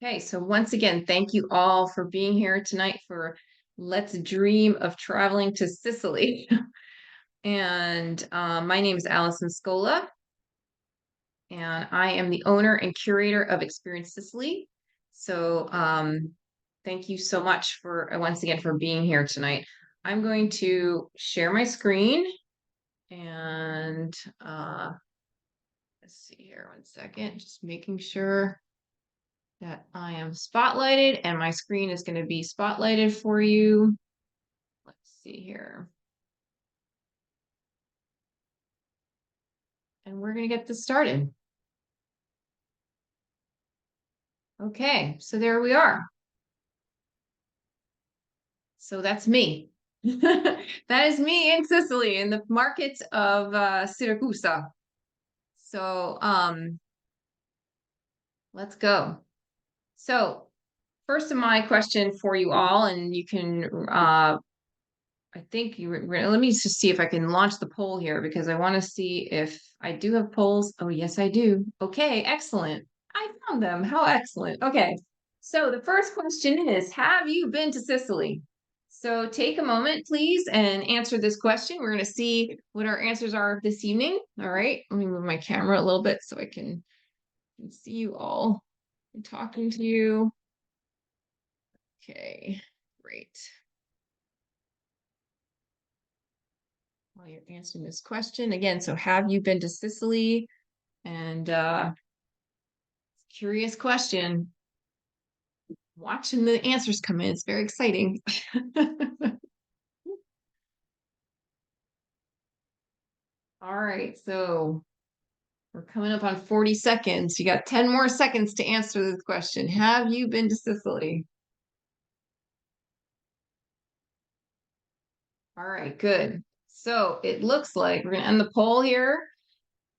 Okay, so once again, thank you all for being here tonight for Let's Dream of Traveling to Sicily. And my name is Allison Scola, and I am the owner and curator of Experience Sicily. So thank you so much for once again for being here tonight. I'm going to share my screen and let's see here one second, just making sure that I am spotlighted and my screen is going to be spotlighted for you. Let's see here. And we're going to get this started. Okay, so there we are. So that's me. That is me in Sicily, in the market of Syracuse. So let's go. So first of my question for you all, and you can I think let me just see if I can launch the poll here because I want to see if I do have polls. Oh, yes, I do. Okay, excellent. I found them. How excellent. Okay. So the first question is, have you been to Sicily? So take a moment, please, and answer this question. We're going to see what our answers are this evening. All right. Let me move my camera a little bit so I can see you all. I'm talking to you. Okay, great. While you're answering this question again, so have you been to Sicily? And curious question. Watching the answers come in, it's very exciting. All right, so we're coming up on 40 seconds. You got 10 more seconds to answer this question. Have you been to Sicily? All right, good. So it looks like we're going to end the poll here.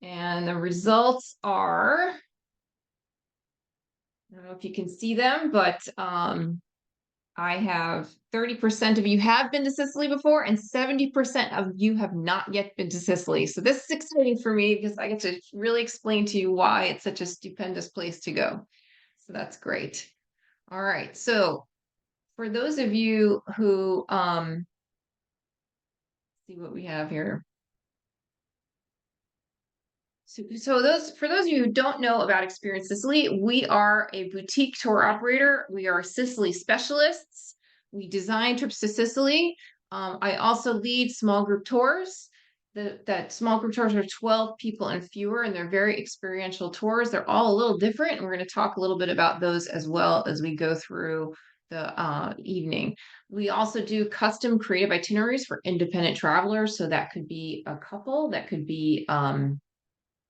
And the results are, I don't know if you can see them, but I have 30% of you have been to Sicily before, and 70% of you have not yet been to Sicily. So this is exciting for me because I get to really explain to you why it's such a stupendous place to go. So that's great. All right. So for those of you who see what we have here. So for those of you who don't know about Experience Sicily, we are a boutique tour operator. We are Sicily specialists. We design trips to Sicily. I also lead small group tours. That small group tours are 12 people and fewer, and they're very experiential tours. They're all a little different, and we're going to talk a little bit about those as well as we go through the evening. We also do custom creative itineraries for independent travelers. So that could be a couple, that could be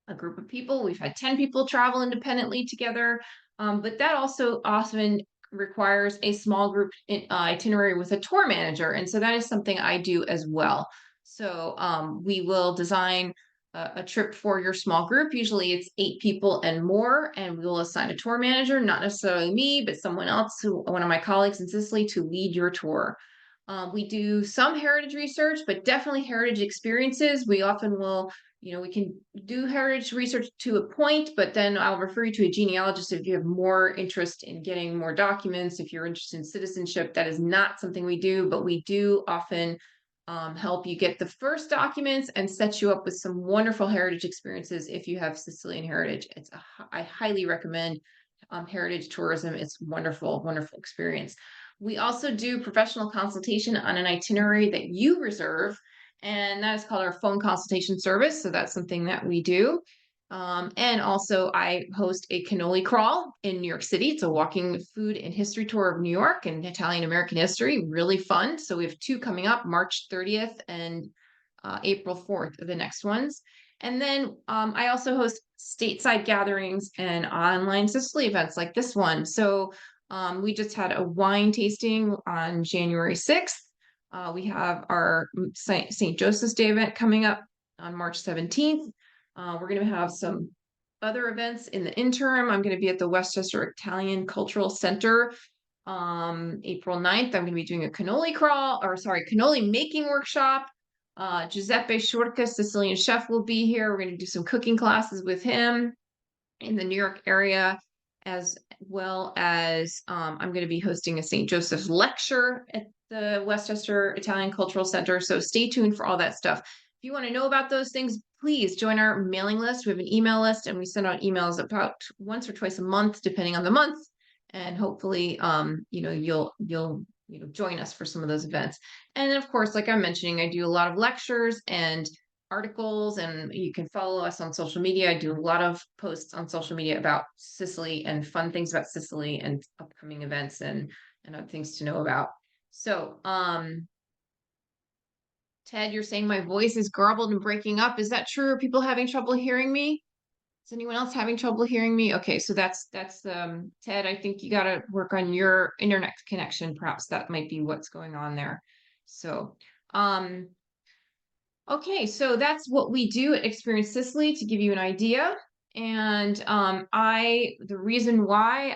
a group of people. We've had 10 people travel independently together, but that also often requires a small group itinerary with a tour manager. And so that is something I do as well. So we will design a trip for your small group. Usually it's 8 people and more, and we will assign a tour manager, not necessarily me, but someone else, one of my colleagues in Sicily, to lead your tour. We do some heritage research, but definitely heritage experiences. We often will, we can do heritage research to a point, but then I'll refer you to a genealogist if you have more interest in getting more documents. If you're interested in citizenship, that is not something we do, but we do often help you get the first documents and set you up with some wonderful heritage experiences if you have Sicilian heritage. I highly recommend heritage tourism. It's wonderful, wonderful experience. We also do professional consultation on an itinerary that you reserve, and that is called our phone consultation service. So that's something that we do. And also I host a Cannoli Crawl in New York City. It's a walking food and history tour of New York and Italian American history. Really fun. So we have 2 coming up, March 30th and April 4th are the next ones. And then I also host stateside gatherings and online Sicily events like this one. So we just had a wine tasting on January 6th. We have our St. Joseph's Day event coming up on March 17th. We're going to have some other events in the interim. I'm going to be at the Westchester Italian Cultural Center April 9th. I'm going to be doing a cannoli making workshop. Giuseppe Shortka, Sicilian chef, will be here. We're going to do some cooking classes with him in the New York area. as well as I'm going to be hosting a St. Joseph's lecture at the Westchester Italian Cultural Center. So stay tuned for all that stuff. If you want to know about those things, please join our mailing list. We have an email list, and we send out emails about once or twice a month, depending on the month. And hopefully, you'll join us for some of those events. And then, of course, like I'm mentioning, I do a lot of lectures and articles, and you can follow us on social media. I do a lot of posts on social media about Sicily and fun things about Sicily and upcoming events and other things to know about. So, Ted, you're saying my voice is garbled and breaking up. Is that true? Are people having trouble hearing me? Is anyone else having trouble hearing me? Okay, so that's Ted, I think you got to work on your internet connection. Perhaps that might be what's going on there. So, okay, so that's what we do at Experience Sicily to give you an idea. And the reason why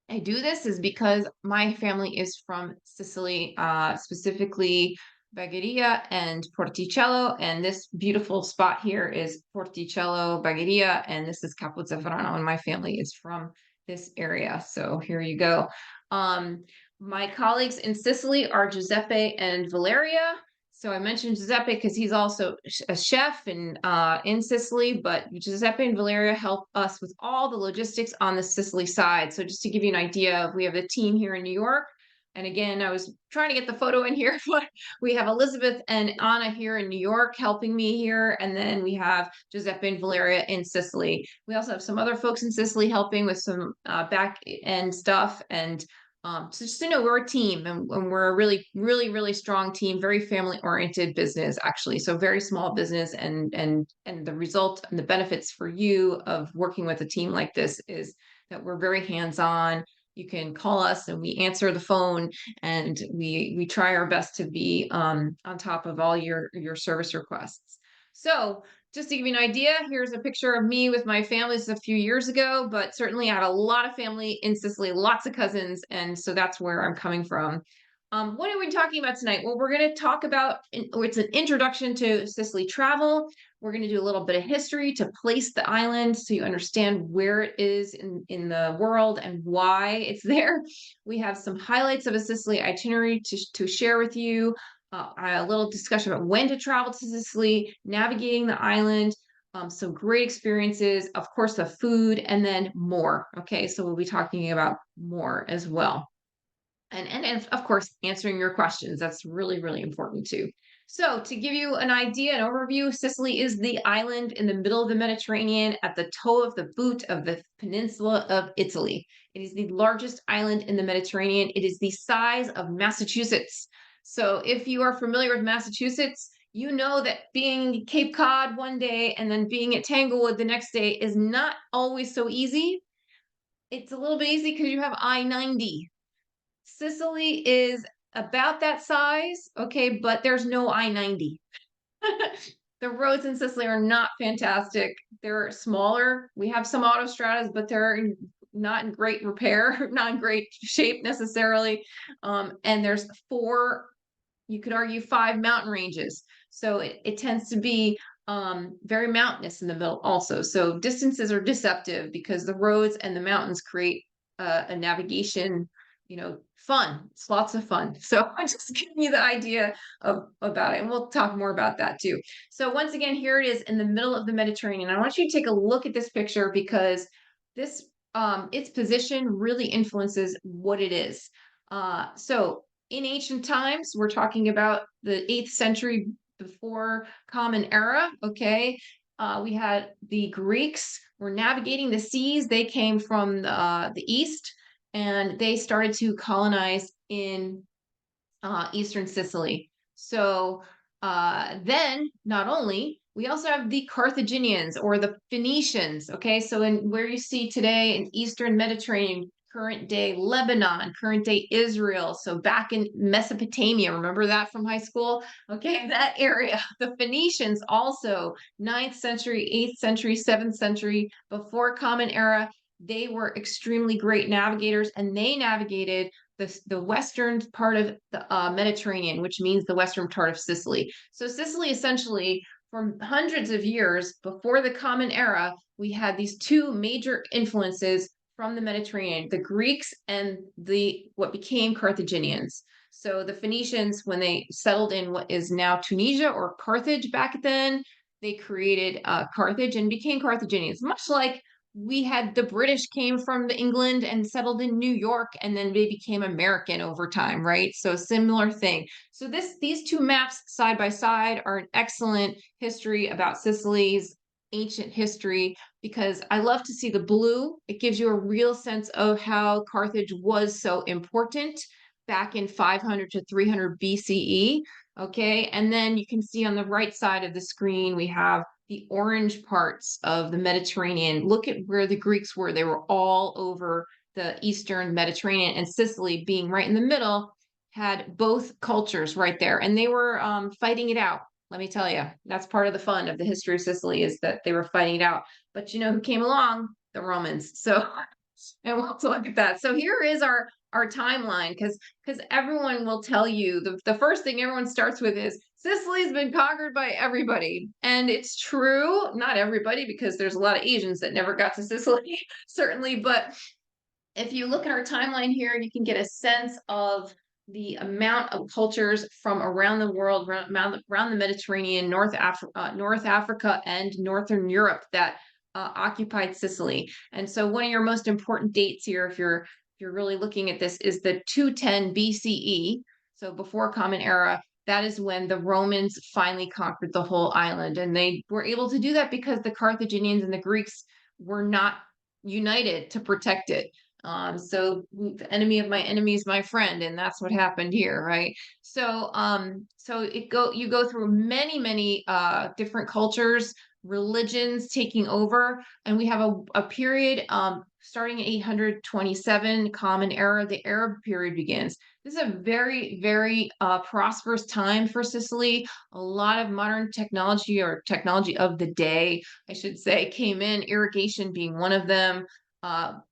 I do this is because my family is from Sicily, specifically Bagheria and Porticello, and this beautiful spot here is Porticello, Bagheria, and this is Capozafrano, and my family is from this area. So here you go. My colleagues in Sicily are Giuseppe and Valeria. So I mentioned Giuseppe because he's also a chef in Sicily, but Giuseppe and Valeria help us with all the logistics on the Sicily side. So just to give you an idea, we have the team here in New York. And again, I was trying to get the photo in here, but we have Elizabeth and Anna here in New York helping me here. And then we have Giuseppe and Valeria in Sicily. We also have some other folks in Sicily helping with some back end stuff. And so just to know we're a team, and we're a really, really, really strong team, very family oriented business, actually. So very small business, and the result and the benefits for you of working with a team like this is that we're very hands-on. You can call us and we answer the phone, and we try our best to be on top of all your service requests. So just to give you an idea, here's a picture of me with my family. This is a few years ago, but certainly I have a lot of family in Sicily, lots of cousins, and so that's where I'm coming from. What are we talking about tonight? Well, we're going to talk about, it's an introduction to Sicily travel. We're going to do a little bit of history to place the island so you understand where it is in the world and why it's there. We have some highlights of a Sicily itinerary to share with you. A little discussion about when to travel to Sicily, navigating the island, some great experiences, of course, the food, and then more. Okay, so we'll be talking about more as well. And of course, answering your questions. That's really, really important too. So to give you an idea, an overview, Sicily is the island in the middle of the Mediterranean at the toe of the boot of the peninsula of Italy. It is the largest island in the Mediterranean. It is the size of Massachusetts. So if you are familiar with Massachusetts, you know that being Cape Cod one day and then being at Tanglewood the next day is not always so easy. It's a little bit easy because you have I-90. Sicily is about that size, okay, but there's no I-90. The roads in Sicily are not fantastic. They're smaller. We have some autostradas, but they're not in great repair, not in great shape necessarily. And there's you could argue 5 mountain ranges. So it tends to be very mountainous in the middle also. So distances are deceptive because the roads and the mountains create a navigation, fun. It's lots of fun. So I'm just giving you the idea about it. And we'll talk more about that too. So once again, here it is in the middle of the Mediterranean. I want you to take a look at this picture because this its position really influences what it is. So in ancient times, we're talking about the 8th century before Common Era, okay? We had the Greeks were navigating the seas. They came from the east, and they started to colonize in eastern Sicily. So then, not only, we also have the Carthaginians or the Phoenicians, okay? So in where you see today in eastern Mediterranean, current day Lebanon, current day Israel, so back in Mesopotamia, remember that from high school? Okay, that area. The Phoenicians also, 9th century, 8th century, 7th century, before Common Era, they were extremely great navigators, and they navigated the western part of the Mediterranean, which means the western part of Sicily. So Sicily essentially for hundreds of years before the Common Era, we had these two major influences from the Mediterranean, the Greeks and the what became Carthaginians. So the Phoenicians, when they settled in what is now Tunisia or Carthage back then, they created Carthage and became Carthaginians, much like we had the British came from the England and settled in New York, and then they became American over time, right? So similar thing. So these two maps side by side are an excellent history about Sicily's ancient history, because I love to see the blue. It gives you a real sense of how Carthage was so important back in 500 to 300 BCE. Okay, and then you can see on the right side of the screen, we have the orange parts of the Mediterranean. Look at where the Greeks were. They were all over the Eastern Mediterranean, and Sicily, being right in the middle, had both cultures right there, and they were fighting it out. Let me tell you, that's part of the fun of the history of Sicily, is that they were fighting it out. But you know who came along? The Romans. So, and we'll look at that. So here is our timeline, because everyone will tell you the first thing everyone starts with is Sicily's been conquered by everybody. And it's true, not everybody, because there's a lot of Asians that never got to Sicily, certainly. But if you look at our timeline here, you can get a sense of the amount of cultures from around the world, around the Mediterranean, North Africa, and Northern Europe that occupied Sicily. And so one of your most important dates here, if you're really looking at this, is the 210 BCE, so before Common Era. That is when the Romans finally conquered the whole island. And they were able to do that because the Carthaginians and the Greeks were not united to protect it. So the enemy of my enemy is my friend, and that's what happened here, right? So, so you go through many different cultures, religions taking over, and we have a period starting in 827, Common Era. The Arab period begins. This is a very prosperous time for Sicily. A lot of modern technology, or technology of the day, I should say, came in. Irrigation being one of them.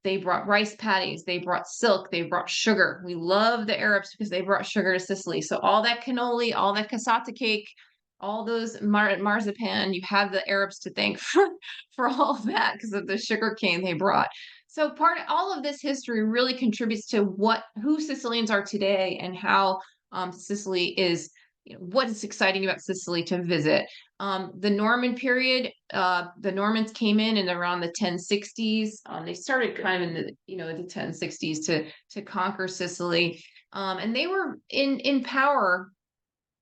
They brought rice paddies, they brought silk, they brought sugar. We love the Arabs because they brought sugar to Sicily. So all that cannoli, all that cassata cake, all those marzipan, you have the Arabs to thank for all of that because of the sugar cane they brought. So all of this history really contributes to who Sicilians are today, and how Sicily is, what is exciting about Sicily to visit. The Norman period, the Normans came in around the 1060s. They started kind of in the 1060s to conquer Sicily, and they were in power,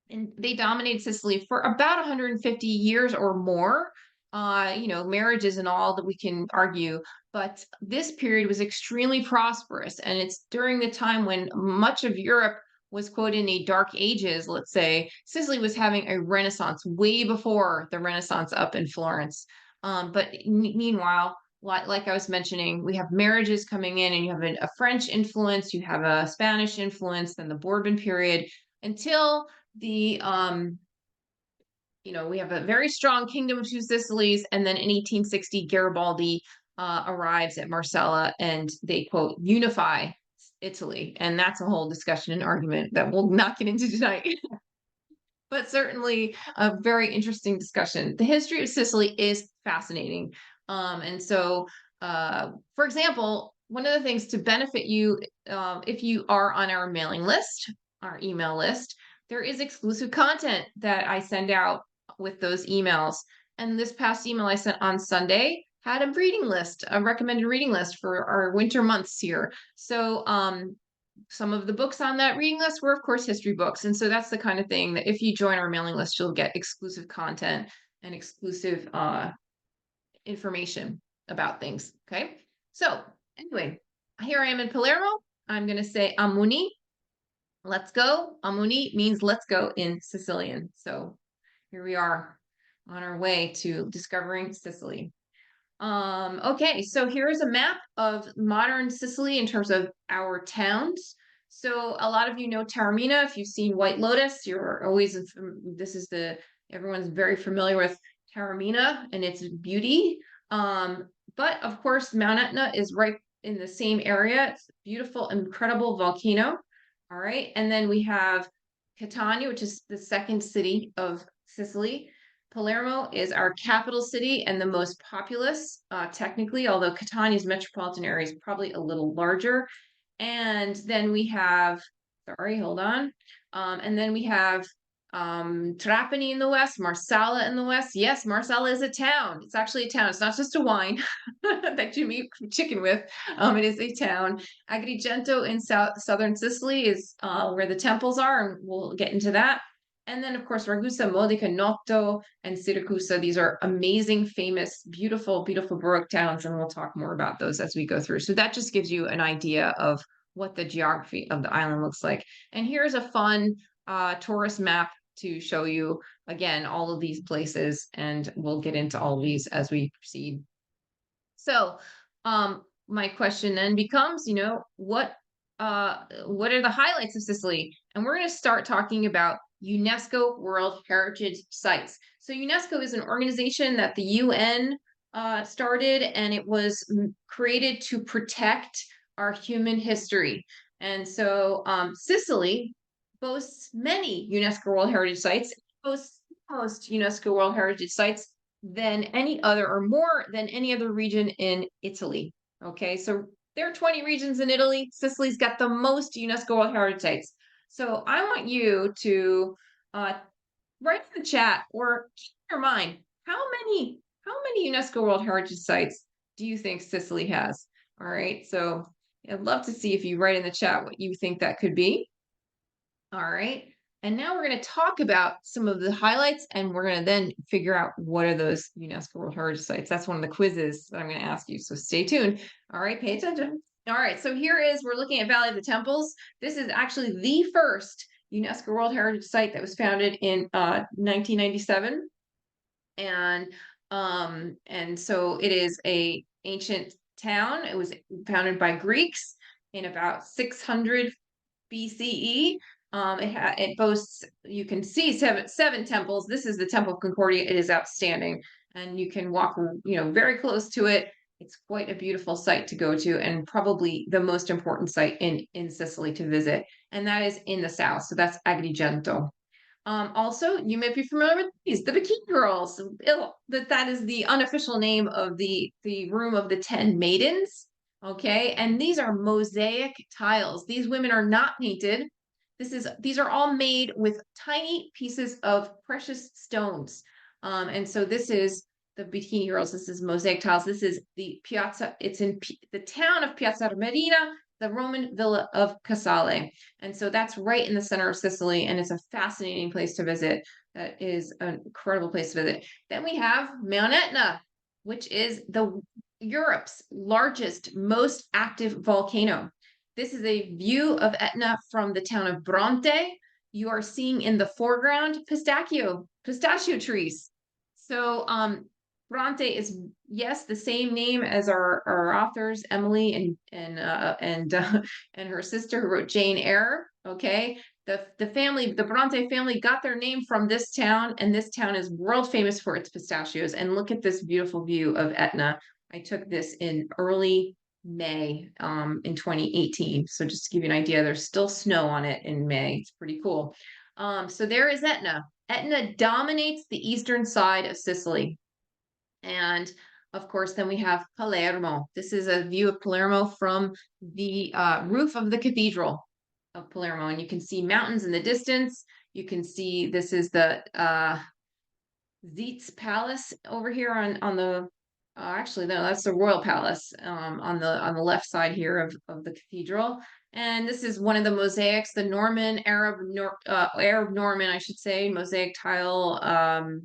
and they dominated Sicily for about 150 years or more. Marriages and all that we can argue, but this period was extremely prosperous, and it's during the time when much of Europe was, quote, in a dark ages, let's say. Sicily was having a renaissance way before the Renaissance up in Florence. But meanwhile, like I was mentioning, we have marriages coming in, and you have a French influence, you have a Spanish influence, then the Bourbon period, until the we have a very strong kingdom of two Sicilies, and then in 1860, Garibaldi arrives at Marsala, and they, quote, unify Italy. And that's a whole discussion and argument that we'll not get into tonight. But certainly a very interesting discussion. The history of Sicily is fascinating. And so, for example, one of the things to benefit you, if you are on our mailing list, our email list, there is exclusive content that I send out with those emails. And this past email I sent on Sunday had a reading list, a recommended reading list for our winter months here. So some of the books on that reading list were, of course, history books. And so that's the kind of thing that if you join our mailing list, you'll get exclusive content and exclusive information about things. Okay. So anyway, here I am in Palermo. I'm going to say Amuni. Let's go. Amuni means let's go in Sicilian. So here we are on our way to discovering Sicily. Okay, so here's a map of modern Sicily in terms of our towns. So a lot of you know Taormina. If you've seen White Lotus, you're always, everyone's very familiar with Taormina and its beauty. But of course, Mount Etna is right in the same area. It's a beautiful, incredible volcano. All right, and then we have Catania, which is the second city of Sicily. Palermo is our capital city and the most populous, technically, although Catania's metropolitan area is probably a little larger. And then we have, sorry, hold on. And then we have Trapani in the west, Marsala in the west. Yes, Marsala is a town. It's actually a town. It's not just a wine that you meet chicken with. It is a town. Agrigento in southern Sicily is where the temples are, and we'll get into that. And then, of course, Ragusa, Modica, Noto, and Siracusa. These are amazing, famous, beautiful, beautiful Baroque towns, and we'll talk more about those as we go through. So that just gives you an idea of what the geography of the island looks like. And here's a fun tourist map to show you, again, all of these places, and we'll get into all of these as we proceed. So my question then becomes, what are the highlights of Sicily? And we're going to start talking about UNESCO World Heritage Sites. So UNESCO is an organization that the UN started, and it was created to protect our human history. And so Sicily boasts many UNESCO World Heritage Sites, boasts most UNESCO World Heritage Sites than any other, or more than any other region in Italy. Okay, so there are 20 regions in Italy. Sicily's got the most UNESCO World Heritage Sites. So I want you to write in the chat or keep in your mind, how many UNESCO World Heritage Sites do you think Sicily has? All right, so I'd love to see if you write in the chat what you think that could be. All right, and now we're going to talk about some of the highlights, and we're going to then figure out what are those UNESCO World Heritage Sites. That's one of the quizzes that I'm going to ask you, so stay tuned. All right, pay attention. All right, so we're looking at Valley of the Temples. This is actually the first UNESCO World Heritage Site that was founded in 1997. And so it is a ancient town. It was founded by Greeks in about 600 BCE. It boasts, you can see seven temples. This is the Temple of Concordia. It is outstanding, and you can walk, very close to it. It's quite a beautiful site to go to, and probably the most important site in Sicily to visit. And that is in the south. So that's Agrigento. Also, you may be familiar with these, the Bikini Girls. That is the unofficial name of the Room of the 10 Maidens. Okay, and these are mosaic tiles. These women are not painted. These are all made with tiny pieces of precious stones. And so this is the Bikini Girls. This is mosaic tiles. This is the Piazza. It's in the town of Piazza Armerina, the Roman villa of Casale. And so that's right in the center of Sicily, and it's a fascinating place to visit. That is an incredible place to visit. Then we have Mount Etna, which is Europe's largest, most active volcano. This is a view of Etna from the town of Bronte. You are seeing in the foreground pistachio trees. So Bronte is, yes, the same name as our authors, Emily and her sister who wrote Jane Eyre. Okay, the Bronte family got their name from this town, and this town is world famous for its pistachios. And look at this beautiful view of Etna. I took this in early May in 2018. So just to give you an idea, there's still snow on it in May. It's pretty cool. So there is Etna. Etna dominates the eastern side of Sicily. And of course, then we have Palermo. This is a view of Palermo from the roof of the cathedral of Palermo. And you can see mountains in the distance. You can see this is the Zeitz Palace over here on the actually, no, that's the Royal Palace on the left side here of the cathedral. And this is one of the mosaics, the Arab Norman, I should say, mosaic tile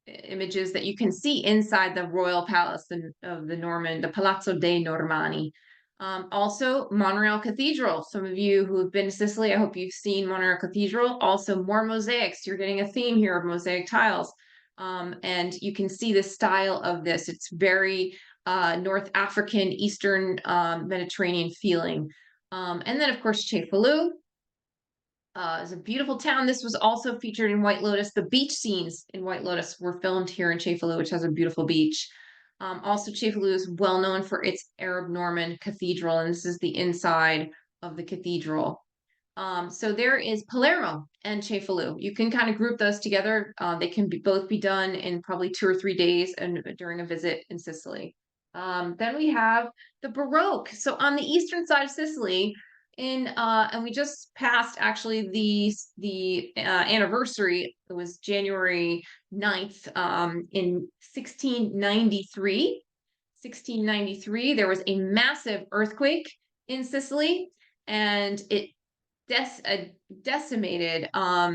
images that you can see inside the Royal Palace of the Norman, the Palazzo dei Normanni. Also, Monorail Cathedral. Some of you who have been to Sicily, I hope you've seen Monorail Cathedral. Also, more mosaics. You're getting a theme here of mosaic tiles. And you can see the style of this. It's very North African, Eastern Mediterranean feeling. And then, of course, Cefalù is a beautiful town. This was also featured in White Lotus. The beach scenes in White Lotus were filmed here in Cefalù, which has a beautiful beach. Also, Cefalù is well known for its Arab Norman cathedral, and this is the inside of the cathedral. So there is Palermo and Cefalù. You can kind of group those together. They can both be done in probably 2 or 3 days and during a visit in Sicily. Then we have the Baroque. So on the eastern side of Sicily, and we just passed actually the anniversary. It was January 9th in 1693. 1693, there was a massive earthquake in Sicily, and it decimated a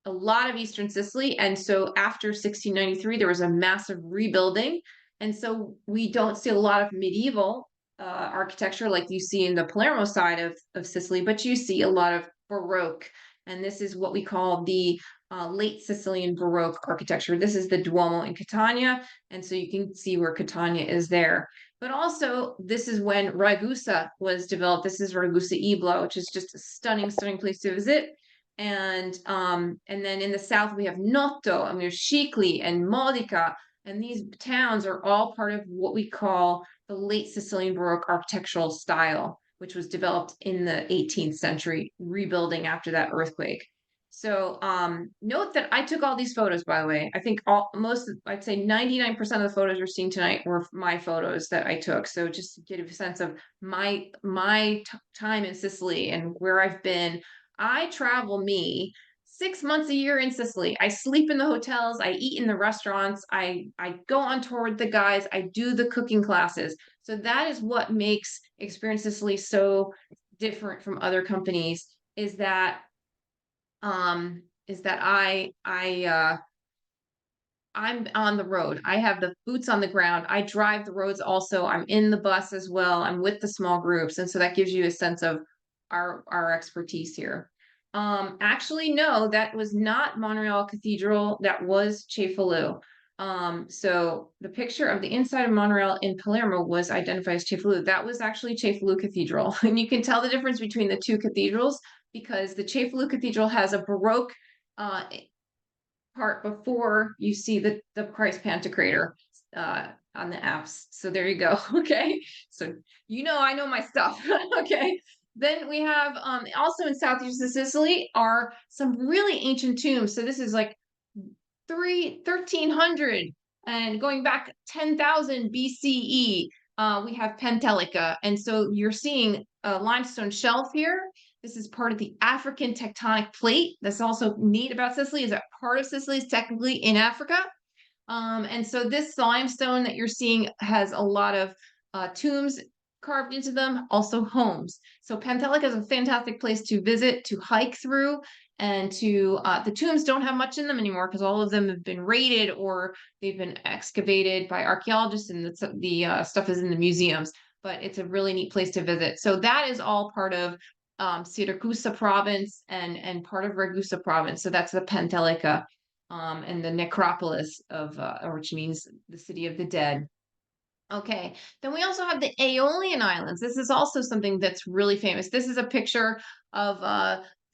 lot of eastern Sicily. And so after 1693, there was a massive rebuilding. And so we don't see a lot of medieval architecture like you see in the Palermo side of Sicily, but you see a lot of Baroque. And this is what we call the late Sicilian Baroque architecture. This is the Duomo in Catania. And so you can see where Catania is there. But also, this is when Ragusa was developed. This is Ragusa Ibla, which is just a stunning, stunning place to visit. And then in the south, we have Noto, and we have Scicli and Modica. And these towns are all part of what we call the late Sicilian Baroque architectural style, which was developed in the 18th century, rebuilding after that earthquake. So note that I took all these photos, by the way. I think I'd say 99% of the photos we're seeing tonight were my photos that I took. So just to get a sense of my time in Sicily and where I've been. I travel 6 months a year in Sicily. I sleep in the hotels, I eat in the restaurants, I go on tour with the guys, I do the cooking classes. So that is what makes Experience Sicily so different from other companies, is that I'm on the road. I have the boots on the ground. I drive the roads also. I'm in the bus as well. I'm with the small groups. And so that gives you a sense of our expertise here. Actually, no, that was not Montreal Cathedral. That was Cefalù. So the picture of the inside of Montreal in Palermo was identified as Cefalù. That was actually Cefalù Cathedral. And you can tell the difference between the two cathedrals because the Cefalù Cathedral has a Baroque part before you see the Christ Pantocrator on the apse. So there you go. Okay. So I know my stuff. Okay. Then we have also in southeast of Sicily are some really ancient tombs. So this is like 1300 and going back 10,000 BCE. We have Pentelica. And so you're seeing a limestone shelf here. This is part of the African tectonic plate. That's also neat about Sicily, is that part of Sicily is technically in Africa. And so this limestone that you're seeing has a lot of tombs carved into them, also homes. So Pentelica is a fantastic place to visit, to hike through, and the tombs don't have much in them anymore because all of them have been raided or they've been excavated by archaeologists, and the stuff is in the museums. But it's a really neat place to visit. So that is all part of Siracusa province and part of Ragusa province. So that's the Pentelica and the necropolis which means the city of the dead. Okay, then we also have the Aeolian Islands. This is also something that's really famous. This is a picture of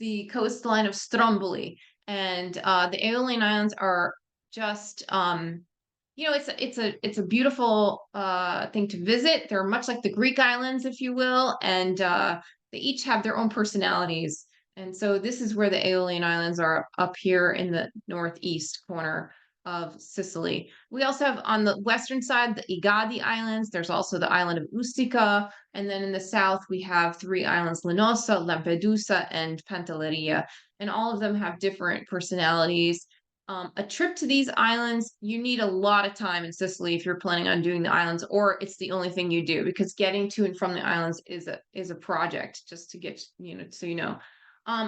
the coastline of Stromboli, and the Aeolian Islands are just it's a beautiful thing to visit. They're much like the Greek islands, if you will, and they each have their own personalities. And so this is where the Aeolian Islands are, up here in the northeast corner of Sicily. We also have on the western side the Egadi Islands. There's also the island of Ustica. And then in the south, we have 3 islands, Linosa, Lampedusa, and Pantelleria. And all of them have different personalities. A trip to these islands, you need a lot of time in Sicily if you're planning on doing the islands, or it's the only thing you do, because getting to and from the islands is a project, just to get, so you know.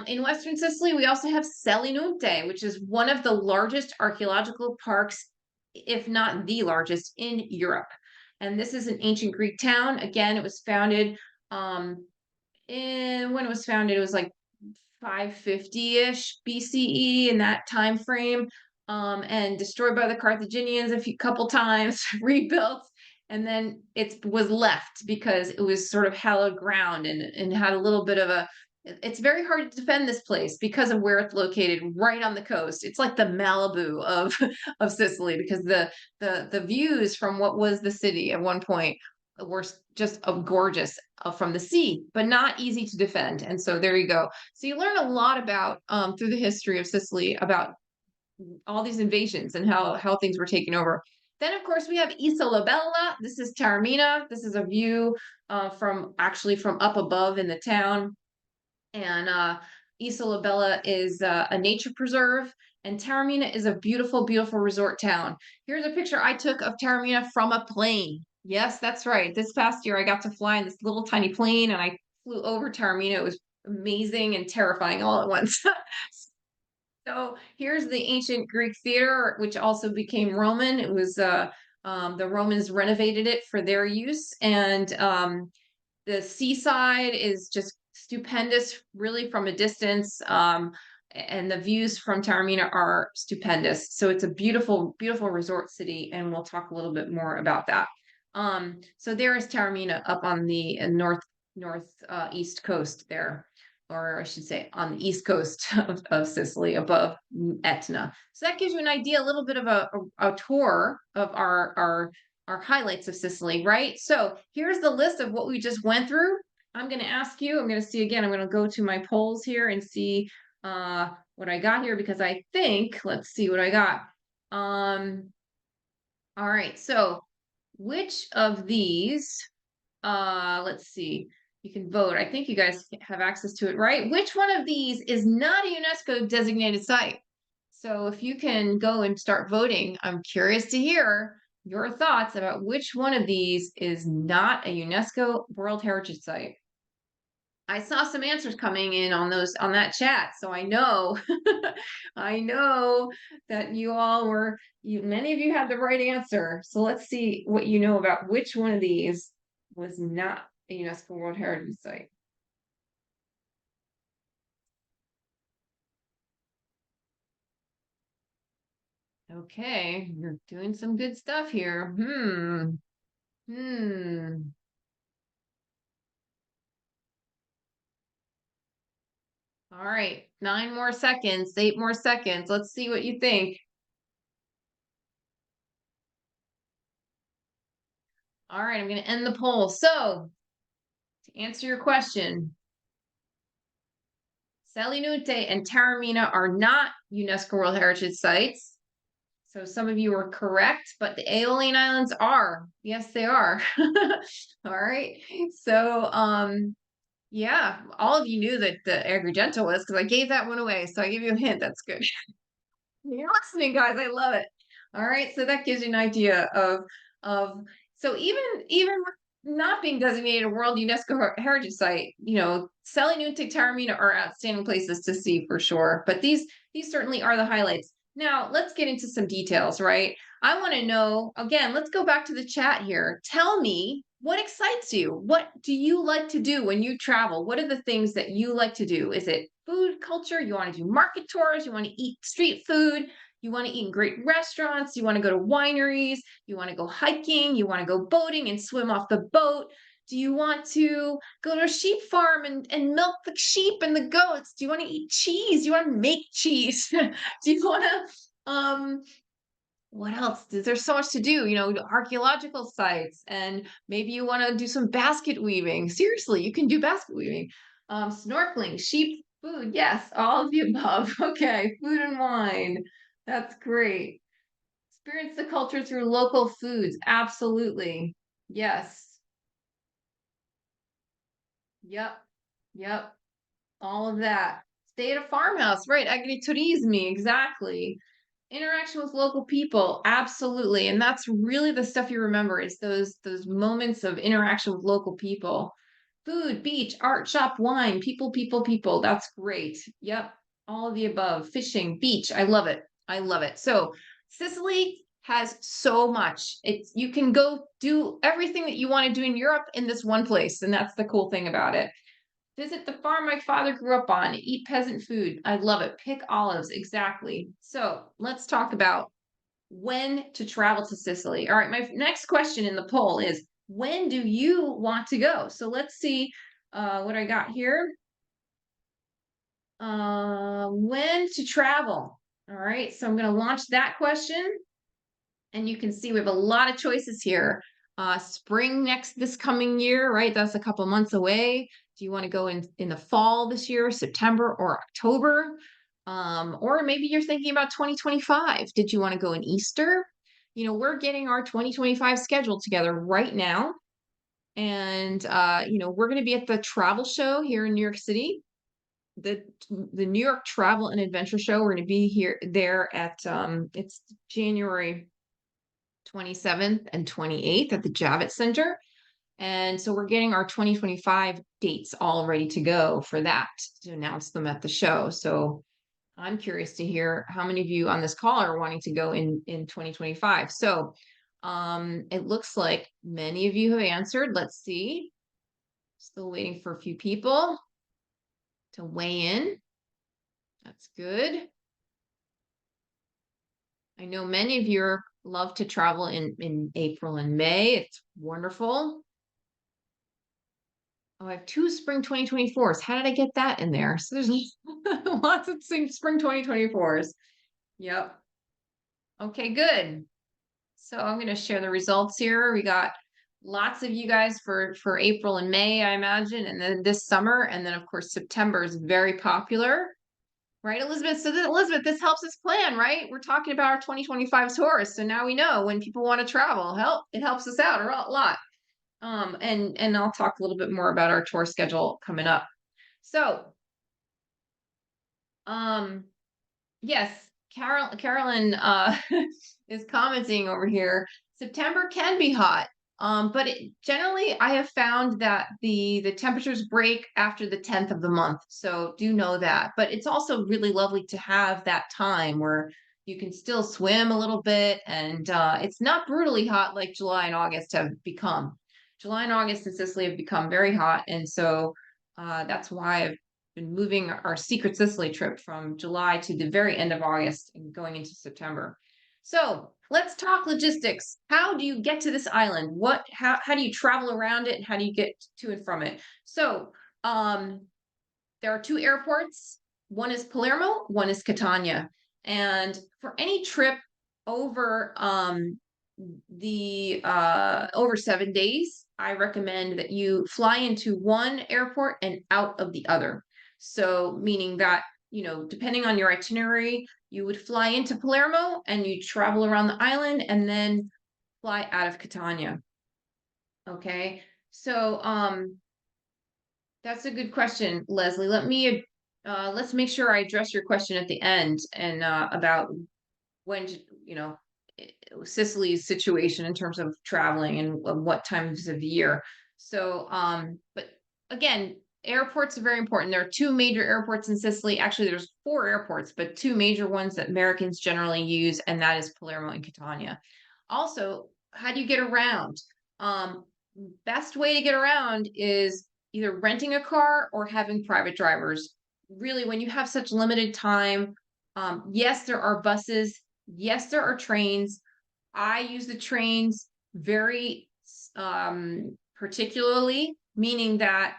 In Western Sicily, we also have Selinunte, which is one of the largest archaeological parks, if not the largest, in Europe. And this is an ancient Greek town. Again, it was founded, when it was founded, it was like 550-ish BCE, in that time frame, and destroyed by the Carthaginians a couple times, rebuilt, and then it was left because it was sort of hallowed ground and had a little bit of it's very hard to defend this place because of where it's located, right on the coast. It's like the Malibu of Sicily, because the views from what was the city at one point were just gorgeous from the sea, but not easy to defend. And so there you go. So you learn a lot about through the history of Sicily about all these invasions and how things were taken over. Then, of course, we have Isola Bella. This is Taormina. This is a view from actually from up above in the town. And Isola Bella is a nature preserve. And Taormina is a beautiful, beautiful resort town. Here's a picture I took of Taormina from a plane. Yes, that's right. This past year, I got to fly in this little tiny plane and I flew over Taormina. It was amazing and terrifying all at once. So here's the ancient Greek theater, which also became Roman. It was the Romans renovated it for their use, and the seaside is just stupendous, really from a distance. And the views from Taormina are stupendous. So it's a beautiful, beautiful resort city, and we'll talk a little bit more about that. So there is Taormina up on the east coast there, or I should say on the east coast of Sicily above Etna. So that gives you an idea, a little bit of a tour of our highlights of Sicily, right? So here's the list of what we just went through. I'm going to ask you, I'm going to see again, I'm going to go to my polls here and see what I got here because I think, let's see what I got. All right, so which of these, let's see, you can vote. I think you guys have access to it, right? Which one of these is not a UNESCO designated site? So if you can go and start voting, I'm curious to hear your thoughts about which one of these is not a UNESCO World Heritage Site. I saw some answers coming in on that chat, so I know I know that you all were many of you had the right answer. So let's see what you know about which one of these was not a UNESCO World Heritage Site. Okay, you're doing some good stuff here. All right, 9 more seconds, 8 more seconds. Let's see what you think. All right, I'm going to end the poll. So, to answer your question, Selinunte and Taormina are not UNESCO World Heritage Sites. So some of you are correct, but the Aeolian Islands are. Yes, they are. All right. So, yeah, all of you knew that the Agrigento was because I gave that one away. So I give you a hint. That's good. You're listening, guys. I love it. All right. So that gives you an idea of so even with not being designated a World UNESCO Heritage Site, Selinunte, Taormina are outstanding places to see for sure. But these certainly are the highlights. Now, let's get into some details, right? I want to know, again, let's go back to the chat here. Tell me what excites you. What do you like to do when you travel? What are the things that you like to do? Is it food culture? You want to do market tours? You want to eat street food? You want to eat in great restaurants? You want to go to wineries? You want to go hiking? You want to go boating and swim off the boat? Do you want to go to a sheep farm and milk the sheep and the goats? Do you want to eat cheese? Do you want to make cheese? Do you want to what else? There's so much to do, archaeological sites, and maybe you want to do some basket weaving. Seriously, you can do basket weaving. Snorkeling, sheep food. Yes, all of the above. Okay, food and wine. That's great. Experience the culture through local foods. Absolutely. Yes. Yep. Yep. All of that. Stay at a farmhouse, right? Agriturismi, exactly. Interaction with local people, absolutely. And that's really the stuff you remember is those moments of interaction with local people. Food, beach, art, shop, wine, people, people, people. That's great. Yep. All of the above. Fishing, beach. I love it. I love it. So Sicily has so much. You can go do everything that you want to do in Europe in this one place. And that's the cool thing about it. Visit the farm my father grew up on. Eat peasant food. I love it. Pick olives. Exactly. So let's talk about when to travel to Sicily. All right. My next question in the poll is when do you want to go? So let's see what I got here. When to travel. All right. So I'm going to launch that question. And you can see we have a lot of choices here. Spring this coming year, right? That's a couple months away. Do you want to go in the fall this year, September or October? Or maybe you're thinking about 2025. Did you want to go in Easter? We're getting our 2025 schedule together right now. And we're going to be at the travel show here in New York City. The New York Travel and Adventure Show. We're going to be there at it's January 27th and 28th at the Javits Center. And so we're getting our 2025 dates all ready to go for that, to announce them at the show. So I'm curious to hear how many of you on this call are wanting to go in 2025. So it looks like many of you have answered. Let's see. Still waiting for a few people to weigh in. That's good. I know many of you love to travel in April and May. It's wonderful. Oh, I have 2 spring 2024s. How did I get that in there? So there's lots of spring 2024s. Yep. Okay, good. So I'm going to share the results here. We got lots of you guys for April and May, I imagine, and then this summer, and then of course September is very popular. Right, Elizabeth? So Elizabeth, this helps us plan, right? We're talking about our 2025 tours. So now we know when people want to travel, it helps us out a lot. And I'll talk a little bit more about our tour schedule coming up. So, yes, Carolyn is commenting over here. September can be hot. But generally, I have found that the temperatures break after the 10th of the month. So do know that. But it's also really lovely to have that time where you can still swim a little bit. And it's not brutally hot like July and August have become. July and August in Sicily have become very hot. And so that's why I've been moving our Secret Sicily trip from July to the very end of August and going into September. So let's talk logistics. How do you get to this island? How do you travel around it? How do you get to and from it? So there are 2 airports. One is Palermo, one is Catania. And for any trip over over 7 days, I recommend that you fly into one airport and out of the other. So meaning that, depending on your itinerary, you would fly into Palermo and you travel around the island and then fly out of Catania. Okay. So that's a good question, Leslie. Let's make sure I address your question at the end and about when, Sicily's situation in terms of traveling and what times of the year. So, but again, airports are very important. There are 2 major airports in Sicily. Actually, there's 4 airports, but 2 major ones that Americans generally use, and that is Palermo and Catania. Also, how do you get around? Best way to get around is either renting a car or having private drivers. Really, when you have such limited time, yes, there are buses. Yes, there are trains. I use the trains very particularly, meaning that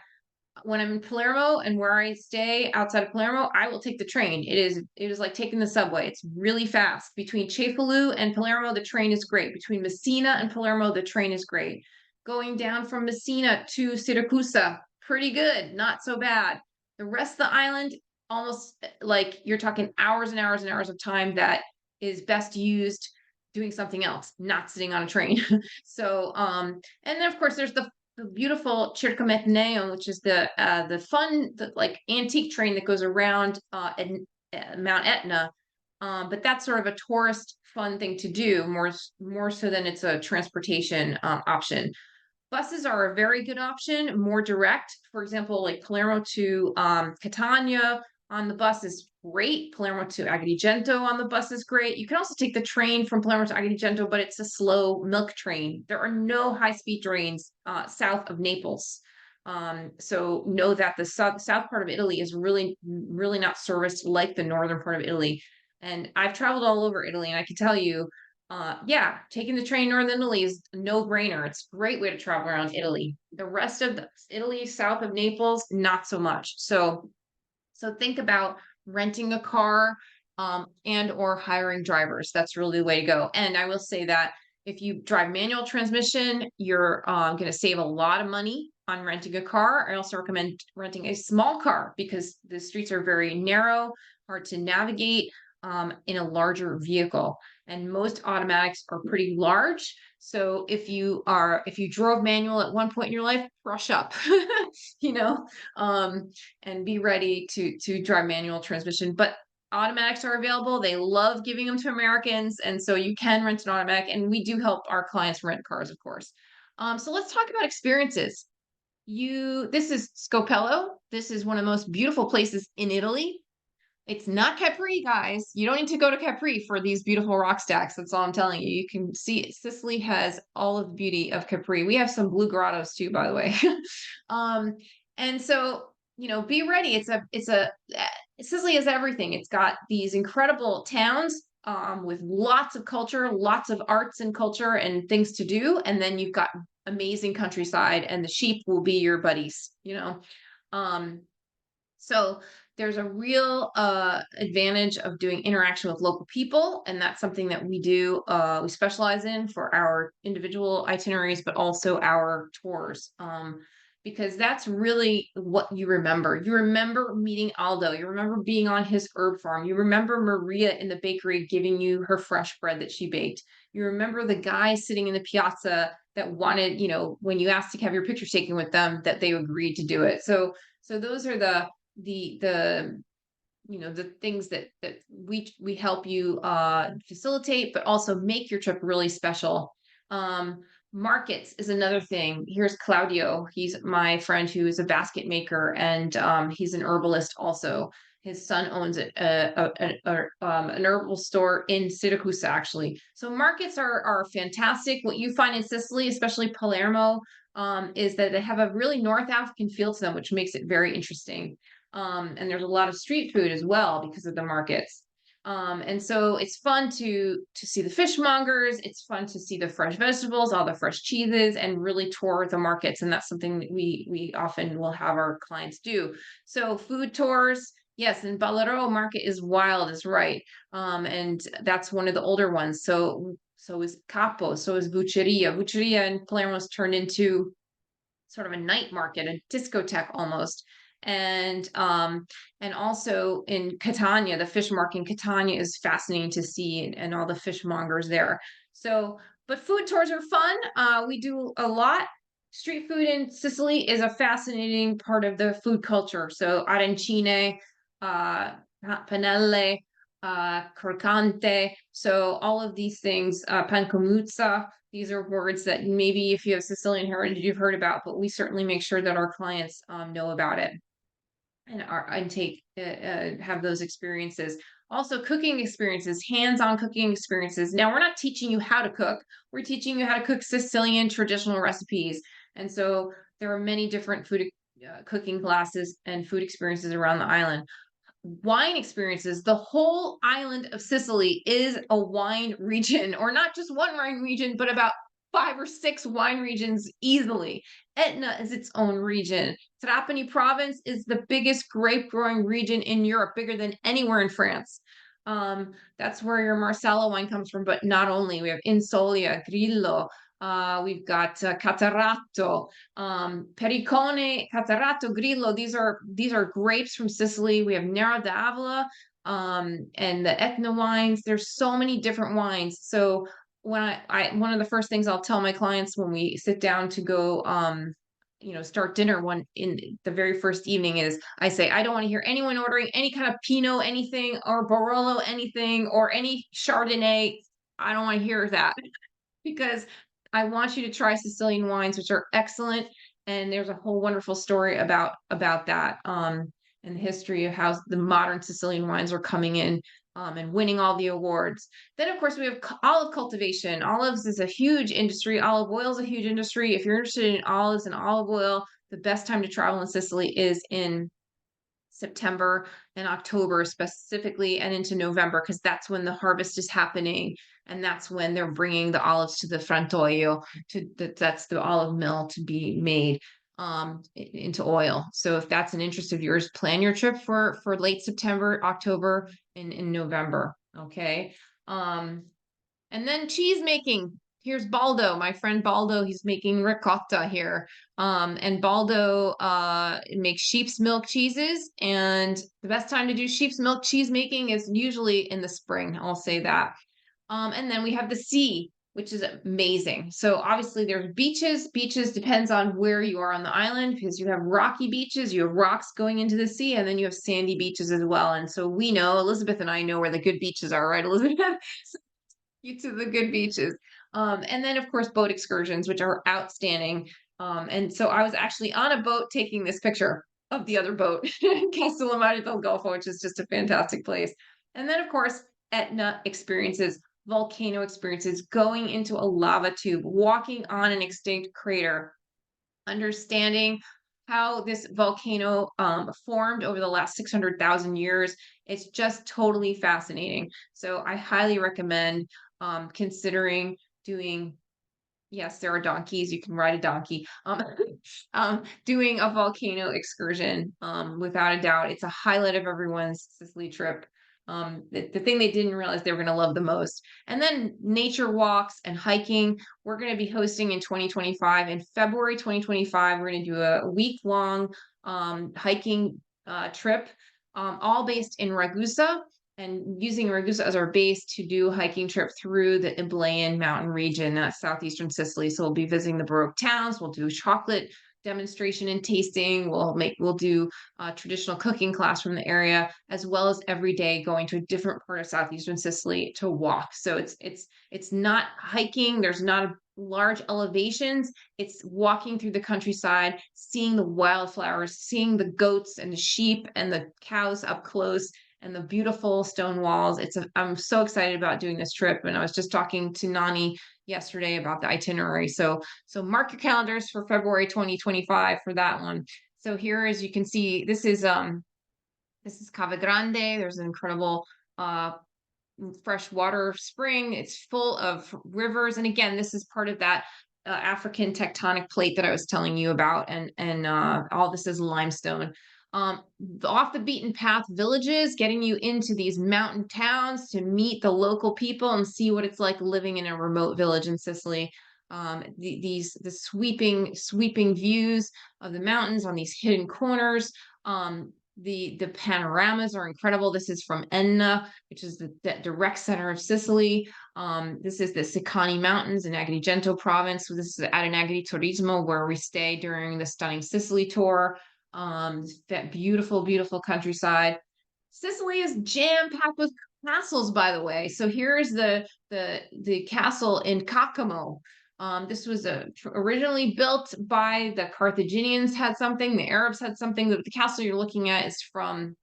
when I'm in Palermo and where I stay outside of Palermo, I will take the train. It is like taking the subway. It's really fast. Between Cefalù and Palermo, the train is great. Between Messina and Palermo, the train is great. Going down from Messina to Syracuse, pretty good, not so bad. The rest of the island, almost like you're talking hours and hours and hours of time that is best used doing something else, not sitting on a train. So, and then of course there's the beautiful Circumetneo, which is the fun, like antique train that goes around Mount Etna. But that's sort of a tourist fun thing to do, more so than it's a transportation option. Buses are a very good option, more direct. For example, like Palermo to Catania on the bus is great. Palermo to Agrigento on the bus is great. You can also take the train from Palermo to Agrigento, but it's a slow milk train. There are no high-speed trains south of Naples. So know that the south part of Italy is really, really not serviced like the northern part of Italy. And I've traveled all over Italy, and I can tell you, yeah, taking the train northern Italy is a no-brainer. It's a great way to travel around Italy. The rest of Italy, south of Naples, not so much. So think about renting a car and or hiring drivers. That's really the way to go. And I will say that If you drive manual transmission, you're going to save a lot of money on renting a car. I also recommend renting a small car because the streets are very narrow, hard to navigate in a larger vehicle. And most automatics are pretty large. So if you drove manual at one point in your life, brush up, you know, and be ready to drive manual transmission. But automatics are available. They love giving them to Americans. And so you can rent an automatic, and we do help our clients rent cars, of course. So let's talk about experiences. This is Scopello. This is one of the most beautiful places in Italy. It's not Capri, guys. You don't need to go to Capri for these beautiful rock stacks. That's all I'm telling you. You can see Sicily has all of the beauty of Capri. We have some blue grottos too, by the way. And so, be ready. Sicily has everything. It's got these incredible towns with lots of culture, lots of arts and culture and things to do. And then you've got amazing countryside, and the sheep will be your buddies, So there's a real advantage of doing interaction with local people, and that's something that we do. We specialize in for our individual itineraries, but also our tours, because that's really what you remember. You remember meeting Aldo. You remember being on his herb farm. You remember Maria in the bakery giving you her fresh bread that she baked. You remember the guy sitting in the piazza that wanted, when you asked to have your picture taken with them, that they agreed to do it. So those are the things that we help you facilitate, but also make your trip really special. Markets is another thing. Here's Claudio. He's my friend who is a basket maker, and he's an herbalist also. His son owns an herbal store in Syracuse, actually. So markets are fantastic. What you find in Sicily, especially Palermo, is that they have a really North African feel to them, which makes it very interesting. And there's a lot of street food as well because of the markets. And so it's fun to see the fishmongers. It's fun to see the fresh vegetables, all the fresh cheeses, and really tour the markets. And that's something that we often will have our clients do. So food tours, yes, and Ballarò market is wild, is right. And that's one of the older ones. So is Capo, so is Bucceria. Bucceria in Palermo has turned into sort of a night market, a discotheque almost. And also in Catania, the fish market in Catania is fascinating to see, and all the fishmongers there. So, but food tours are fun. We do a lot. Street food in Sicily is a fascinating part of the food culture. So arancine, panelle, croccante. So all of these things, pancomuzza, these are words that maybe if you have Sicilian heritage, you've heard about, but we certainly make sure that our clients know about it and have those experiences. Also cooking experiences, hands-on cooking experiences. Now, we're not teaching you how to cook. We're teaching you how to cook Sicilian traditional recipes. And so there are many different food cooking classes and food experiences around the island. Wine experiences. The whole island of Sicily is a wine region, or not just one wine region, but about 5 or 6 wine regions easily. Etna is its own region. Trapani province is the biggest grape growing region in Europe, bigger than anywhere in France. That's where your Marsala wine comes from, but not only. We have Insolia, Grillo, we've got Catarato, Pericone, Catarato, Grillo. These are grapes from Sicily. We have Nero d'Avola, and the Etna wines. There's so many different wines. So when one of the first things I'll tell my clients when we sit down to go, start dinner in the very first evening is I say, I don't want to hear anyone ordering any kind of Pinot anything or Barolo anything or any Chardonnay. I don't want to hear that because I want you to try Sicilian wines, which are excellent. And there's a whole wonderful story about that, and the history of how the modern Sicilian wines are coming in, and winning all the awards. Then, of course, we have olive cultivation. Olives is a huge industry. Olive oil is a huge industry. If you're interested in olives and olive oil, the best time to travel in Sicily is in September and October specifically, and into November, because that's when the harvest is happening, and that's when they're bringing the olives to the frantoio, that's the olive mill to be made into oil. So if that's an interest of yours, plan your trip for late September, October, and in November. Okay. And then cheese making. here's Baldo, my friend Baldo. He's making ricotta here. And Baldo makes sheep's milk cheeses. And the best time to do sheep's milk cheese making is usually in the spring. I'll say that. And then we have the sea, which is amazing. So obviously there's beaches. Beaches depends on where you are on the island because you have rocky beaches, you have rocks going into the sea, and then you have sandy beaches as well. And so we know, Elizabeth and I know where the good beaches are, right, Elizabeth? You to the good beaches. And then of course boat excursions, which are outstanding. And so I was actually on a boat taking this picture of the other boat, Castellamare del Golfo, which is just a fantastic place. And then of course, Etna experiences, volcano experiences, going into a lava tube, walking on an extinct crater, understanding how this volcano formed over the last 600,000 years. It's just totally fascinating. So I highly recommend considering doing, yes, there are donkeys, you can ride a donkey, doing a volcano excursion. Without a doubt, it's a highlight of everyone's Sicily trip. The thing they didn't realize they were going to love the most. And then nature walks and hiking. We're going to be hosting in 2025. In February 2025, we're going to do a week-long hiking trip, all based in Ragusa, and using Ragusa as our base to do a hiking trip through the Iberian mountain region, southeastern Sicily. So we'll be visiting the Baroque towns. We'll do chocolate demonstration and tasting. We'll do a traditional cooking class from the area, as well as every day going to a different part of southeastern Sicily to walk. So it's not hiking. There's not large elevations. It's walking through the countryside, seeing the wildflowers, seeing the goats and the sheep and the cows up close, and the beautiful stone walls. I'm so excited about doing this trip. And I was just talking to Nani yesterday about the itinerary. So mark your calendars for February 2025 for that one. So here, as you can see, this is Cave Grande. There's an incredible freshwater spring. It's full of rivers. And again, this is part of that African tectonic plate that I was telling you about. And all this is limestone. Off the beaten path villages, getting you into these mountain towns to meet the local people and see what it's like living in a remote village in Sicily. The sweeping views of the mountains on these hidden corners. The panoramas are incredible. This is from Enna, which is the direct center of Sicily. This is the Sicani Mountains in Agrigento province. So this is at an Agriturismo where we stay during the Stunning Sicily tour. That beautiful countryside. Sicily is jam-packed with castles, by the way. So here's the castle in Cacamo. This was originally built by the Carthaginians, had something, the Arabs had something. The castle you're looking at is from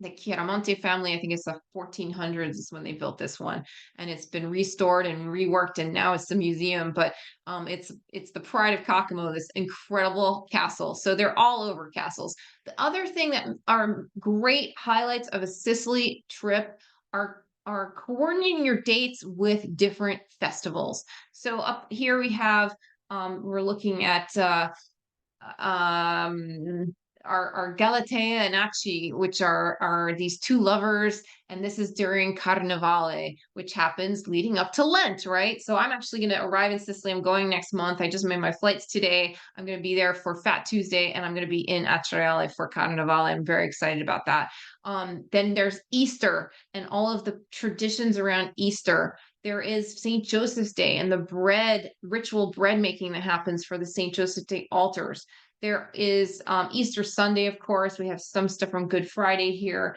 the Chiaramonte family. I think it's the 1400s is when they built this one, and it's been restored and reworked, and now it's a museum. But it's the pride of Cacamo, this incredible castle. So they're all over castles. The other thing that are great highlights of a Sicily trip are coordinating your dates with different festivals. So up here we have we're looking at our Galatea and Acci, which are these two lovers, and this is during Carnevale, which happens leading up to Lent, right? So I'm actually going to arrive in Sicily. I'm going next month. I just made my flights today. I'm going to be there for Fat Tuesday, and I'm going to be in Acciarelle for Carnevale. I'm very excited about that. Then there's Easter and all of the traditions around Easter. There is St. Joseph's Day and the ritual bread making that happens for the St. Joseph Day altars. There is Easter Sunday, of course. We have some stuff from Good Friday here.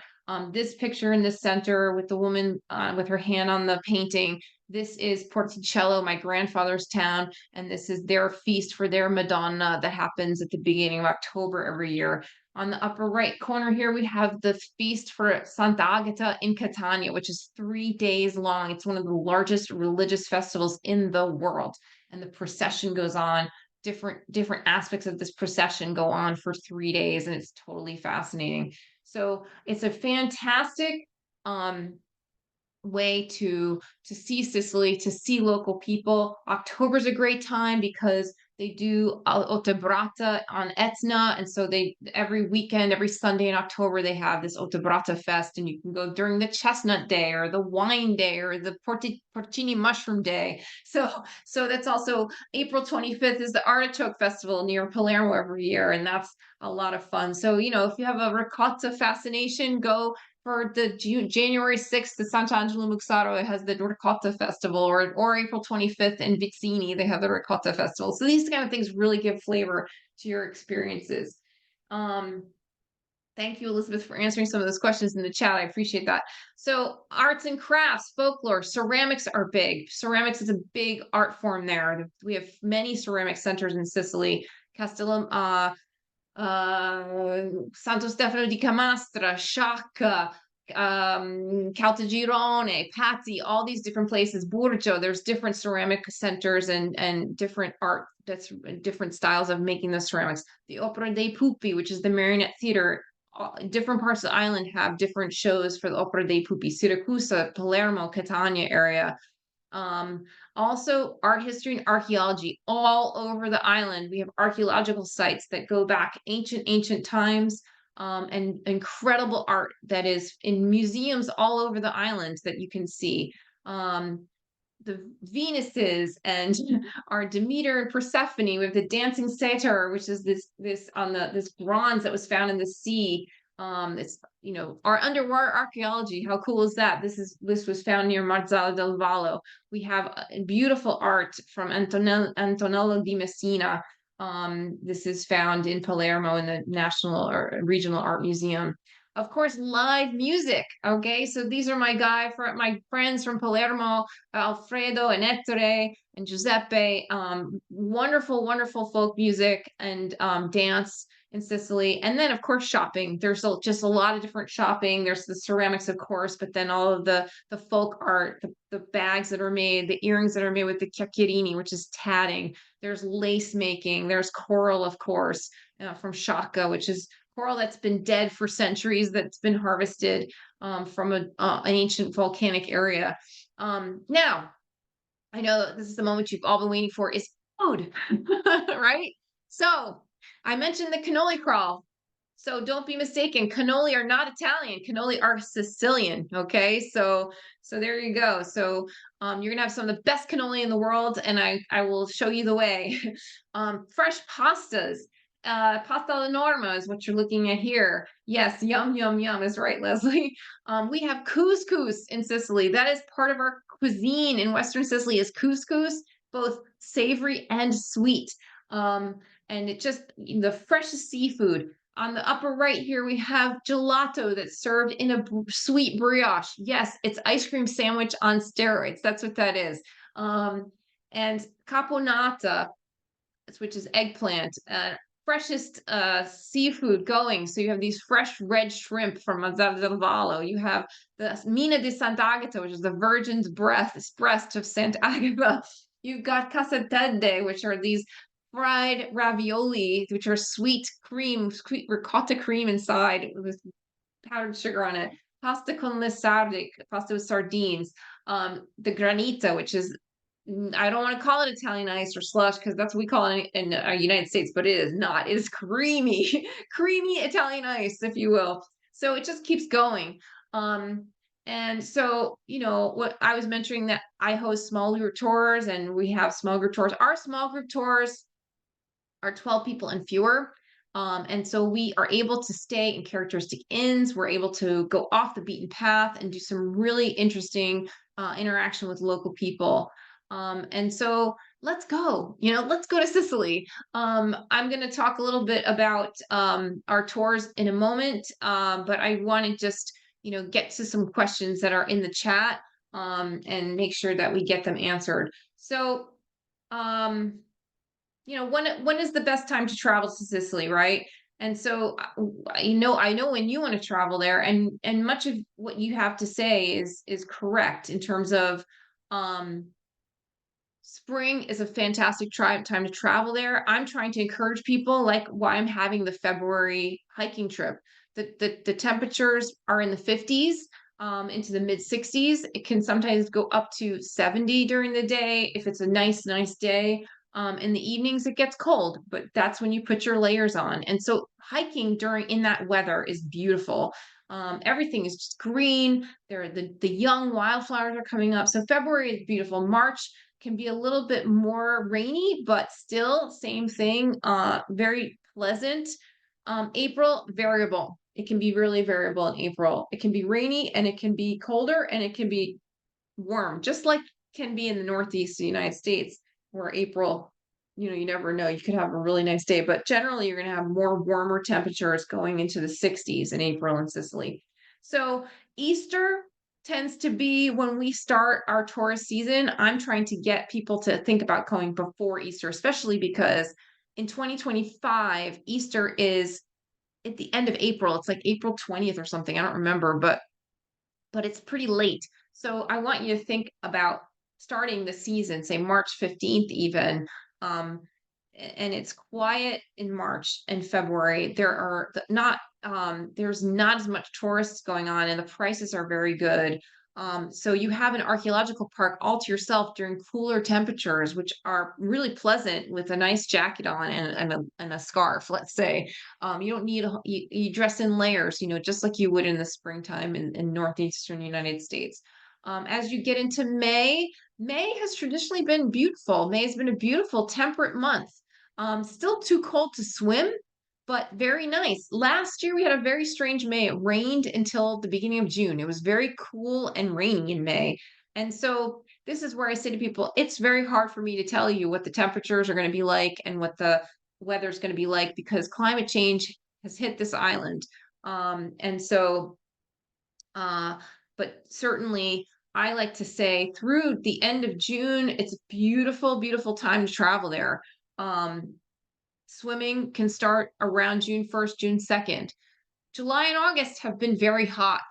This picture in the center with the woman with her hand on the painting. This is Porticello, my grandfather's town, and this is their feast for their Madonna that happens at the beginning of October every year. On the upper right corner here, we have the feast for Santa Agata in Catania, which is 3 days long. It's one of the largest religious festivals in the world, and the procession goes on. Different aspects of this procession go on for 3 days, and it's totally fascinating. So it's a fantastic way to see Sicily, to see local people. October's a great time because They do Ottobrata on Etna, and so they every weekend, every Sunday in October, they have this Ottobrata fest, and you can go during the chestnut day or the wine day or the porcini mushroom day. So that's also April 25th is the Artichoke Festival near Palermo every year, and that's a lot of fun. So, if you have a ricotta fascination, go for the January 6th to Sant'Angelo Muxaro. It has the Ricotta Festival, or April 25th in Vizzini, they have the Ricotta Festival. So these kind of things really give flavor to your experiences. Thank you, Elizabeth, for answering some of those questions in the chat. I appreciate that. So arts and crafts, folklore, ceramics are big. Ceramics is a big art form there. We have many ceramic centers in Sicily. Castellum, Santo Stefano di Camastra, Sciacca, Caltagirone, Pazzi, all these different places, Burgio, there's different ceramic centers and different art, that's different styles of making the ceramics. The Opera dei Pupi, which is the marionette theater, different parts of the island have different shows for the Opera dei Pupi, Syracuse, Palermo, Catania area. Also art history and archaeology all over the island. We have archaeological sites that go back ancient times, and incredible art that is in museums all over the island that you can see. The Venuses and our Demeter and Persephone. We have the dancing satyr, which is this bronze that was found in the sea. It's our underwater archaeology. How cool is that? This was found near Marzala del Vallo. We have beautiful art from Antonello di Messina. This is found in Palermo in the National or Regional Art Museum. Of course, live music. Okay, so these are my friends from Palermo, Alfredo and Ettore and Giuseppe. Wonderful folk music and dance in Sicily. And then, of course, shopping. There's just a lot of different shopping. There's the ceramics, of course, but then all of the folk art, the bags that are made, the earrings that are made with the chiacchierini, which is tatting. There's lace making. There's coral, of course, from Sciacca, which is coral that's been dead for centuries, that's been harvested from an ancient volcanic area. Now, I know this is the moment you've all been waiting for, is food, right? So I mentioned the Cannoli Crawl. So don't be mistaken. Cannoli are not Italian. Cannoli are Sicilian. Okay, so there you go. So you're gonna have some of the best cannoli in the world, and I will show you the way. Fresh pastas. Pasta alla norma is what you're looking at here. Yes, yum is right, Leslie. We have couscous in Sicily. That is part of our cuisine in Western Sicily, is couscous, both savory and sweet. And it just the freshest seafood. On the upper right here, we have gelato that's served in a sweet brioche. Yes, it's ice cream sandwich on steroids. That's what that is. And caponata, which is eggplant, freshest seafood going. So you have these fresh red shrimp from Mazzara del Vallo. You have the Mina di Sant'Agata, which is the Virgin's breast of Saint Agatha. You've got casatelle, which are these fried ravioli, which are sweet ricotta cream inside with powdered sugar on it. Pasta con le sarde, pasta with sardines. The granita, which is, I don't want to call it Italian ice or slush because that's what we call it in the United States, but it is not. It is creamy, creamy Italian ice, if you will. So it just keeps going. And so, what I was mentioning, that I host small group tours, and we have small group tours. Our small group tours are 12 people and fewer. And so we are able to stay in characteristic inns. We're able to go off the beaten path and do some really interesting interaction with local people. And so let's go to Sicily. I'm going to talk a little bit about our tours in a moment, but I want to just, get to some questions that are in the chat and make sure that we get them answered. So, when is the best time to travel to Sicily, right? And so, I know when you want to travel there, and much of what you have to say is correct in terms of, spring is a fantastic time to travel there. I'm trying to encourage people, like why I'm having the February hiking trip. The temperatures are in the 50s, into the mid 60s. It can sometimes go up to 70 during the day if it's a nice day. In the evenings, it gets cold, but that's when you put your layers on. And so hiking in that weather is beautiful. Everything is just green. The young wildflowers are coming up. So February is beautiful. March can be a little bit more rainy, but still same thing. Very pleasant. April, variable. It can be really variable in April. It can be rainy and it can be colder and it can be warm, just like can be in the Northeast of the United States, where April, you never know. You could have a really nice day, but generally you're going to have more warmer temperatures going into the 60s in April in Sicily. So Easter tends to be when we start our tourist season. I'm trying to get people to think about going before Easter, especially because in 2025, Easter is at the end of April. It's like April 20th or something. I don't remember, but it's pretty late. So I want you to think about starting the season, say March 15th even. Um, and it's quiet in March and February. There's not as much tourists going on and the prices are very good. So you have an archaeological park all to yourself during cooler temperatures, which are really pleasant with a nice jacket on and a scarf, let's say. You don't need, you dress in layers, just like you would in the springtime in Northeastern United States. As you get into May, May has traditionally been beautiful. May has been a beautiful temperate month. Still too cold to swim, but very nice. Last year we had a very strange May. It rained until the beginning of June. It was very cool and rainy in May. And so this is where I say to people, it's very hard for me to tell you what the temperatures are going to be like and what the weather is going to be like because climate change has hit this island. And so, uh, but certainly I like to say through the end of June, it's a beautiful, beautiful time to travel there. Um, Swimming can start around June 1st, June 2nd. July and August have been very hot.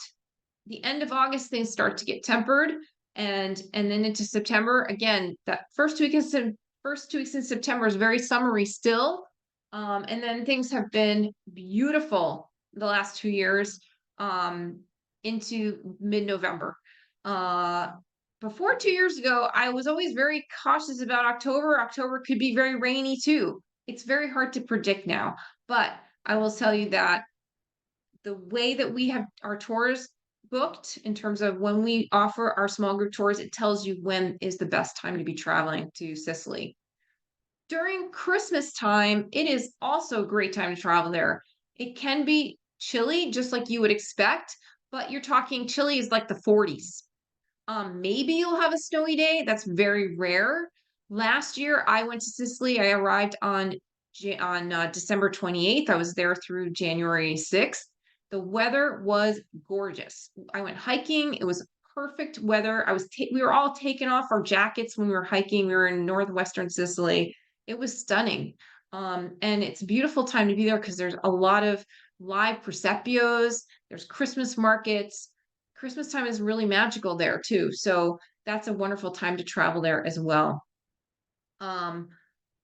The end of August, things start to get tempered, and then into September. Again, that first 2 weeks in September is very summery still. And then things have been beautiful the last 2 years into mid-November. Uh, Before 2 years ago, I was always very cautious about October. October could be very rainy too. It's very hard to predict now, but I will tell you that the way that we have our tours booked in terms of when we offer our small group tours, it tells you when is the best time to be traveling to Sicily. During Christmas time, it is also a great time to travel there. It can be chilly, just like you would expect, but you're talking chilly is like the 40s. Maybe you'll have a snowy day. That's very rare. Last year, I went to Sicily. I arrived on December 28th. I was there through January 6th. The weather was gorgeous. I went hiking. It was perfect weather. We were all taking off our jackets when we were hiking. We were in northwestern Sicily. It was stunning. And it's a beautiful time to be there because there's a lot of live percepios. There's Christmas markets. Christmas time is really magical there too. So that's a wonderful time to travel there as well. Um,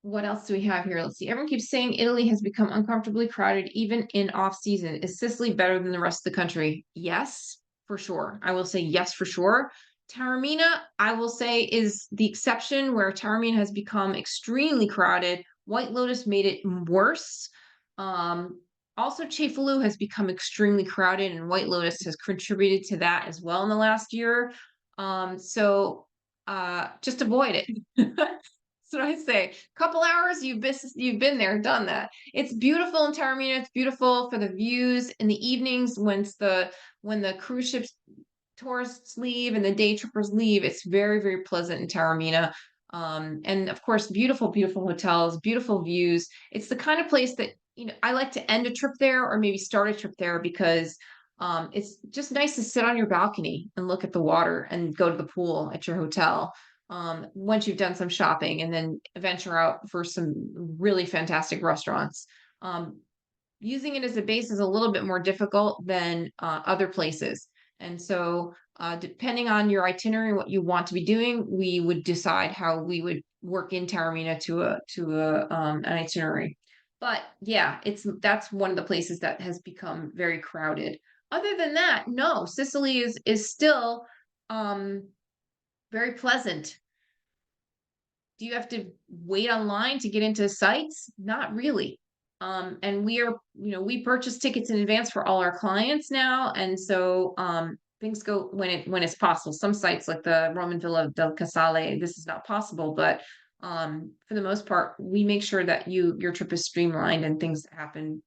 what else do we have here? Let's see. Everyone keeps saying Italy has become uncomfortably crowded even in off season. Is Sicily better than the rest of the country? Yes, for sure. I will say yes for sure. Taormina, I will say, is the exception where Taormina has become extremely crowded. White Lotus made it worse. Also, Cefalù has become extremely crowded, and White Lotus has contributed to that as well in the last year. Just avoid it. That's what I say. Couple hours, you've been there, done that. It's beautiful in Taormina. It's beautiful for the views in the evenings when the cruise ships tourists leave and the day trippers leave. It's very, very pleasant in Taormina. And of course, beautiful, beautiful hotels, beautiful views. It's the kind of place that, I like to end a trip there or maybe start a trip there because it's just nice to sit on your balcony and look at the water and go to the pool at your hotel once you've done some shopping and then venture out for some really fantastic restaurants. Using it as a base is a little bit more difficult than other places. And so, depending on your itinerary, what you want to be doing, we would decide how we would work in Taormina to an itinerary. But yeah, that's one of the places that has become very crowded. Other than that, no, Sicily is still very pleasant. Do you have to wait online to get into sites? Not really. And we are, we purchase tickets in advance for all our clients now, and so things go when it's possible. Some sites like the Roman Villa del Casale, this is not possible, but for the most part, we make sure that your trip is streamlined and things happen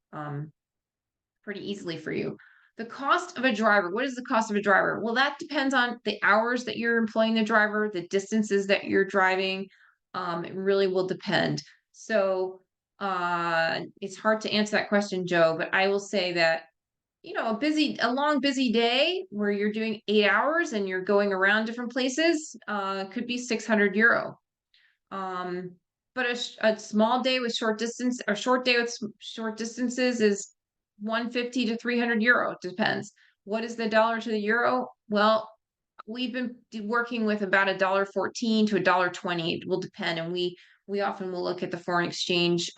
pretty easily for you. The cost of a driver. What is the cost of a driver? Well, that depends on the hours that you're employing the driver, the distances that you're driving. It really will depend. So it's hard to answer that question, Joe, but I will say that, a long busy day where you're doing 8 hours and you're going around different places, could be €600. Um, but a small day with short distance, or short day with short distances, is 150 to €300. Depends. What is the dollar to the euro? Well, we've been working with about $1.14 to $1.20. It will depend, and we often will look at the foreign exchange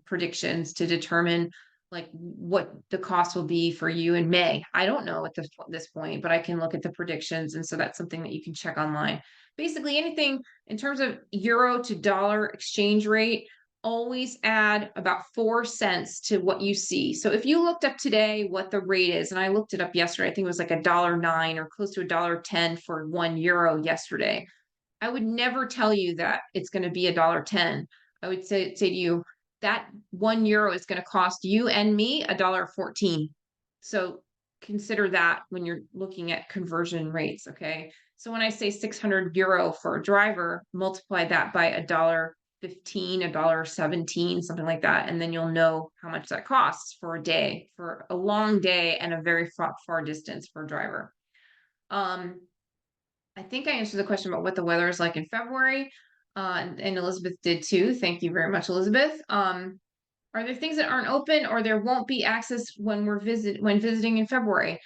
predictions to determine like what the cost will be for you in May. I don't know at this point, but I can look at the predictions, and so that's something that you can check online. Basically, anything in terms of euro to dollar exchange rate, always add about 4 cents to what you see. So if you looked up today what the rate is, and I looked it up yesterday, I think it was like $1.09 or close to $1.10 for €1 yesterday. I would never tell you that it's going to be $1.10. I would say to you that €1 is going to cost you and me $1.14. So consider that when you're looking at conversion rates. Okay. So when I say €600 for a driver, multiply that by $1.15, $1.17, something like that, and then you'll know how much that costs for a day, for a long day and a very far distance for a driver. I think I answered the question about what the weather is like in February, and Elizabeth did too. Thank you very much, Elizabeth. Are there things that aren't open or there won't be access when when visiting in February?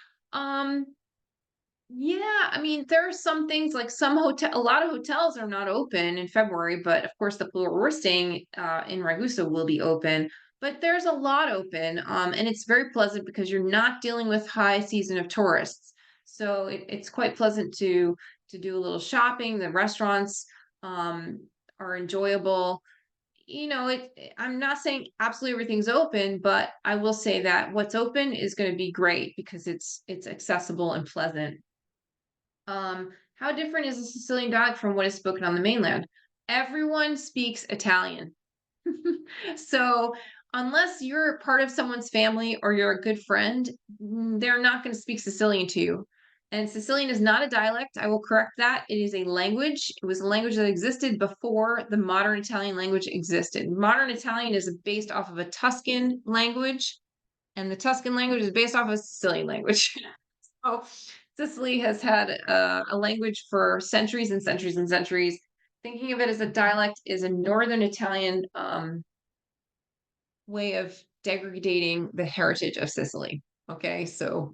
Yeah, I mean, there are some things like a lot of hotels are not open in February, but of course the floor we're staying in Ragusa will be open. But there's a lot open, and it's very pleasant because you're not dealing with high season of tourists. So it's quite pleasant to do a little shopping. The restaurants are enjoyable. I'm not saying absolutely everything's open, but I will say that what's open is going to be great because it's accessible and pleasant. How different is the Sicilian dialect from what is spoken on the mainland? Everyone speaks Italian. So unless you're part of someone's family or you're a good friend, they're not going to speak Sicilian to you. And Sicilian is not a dialect. I will correct that. It is a language. It was a language that existed before the modern Italian language existed. Modern Italian is based off of a Tuscan language, and the Tuscan language is based off of a Sicilian language. So Sicily has had a language for centuries and centuries and centuries. Thinking of it as a dialect is a Northern Italian way of degrading the heritage of Sicily. Okay, so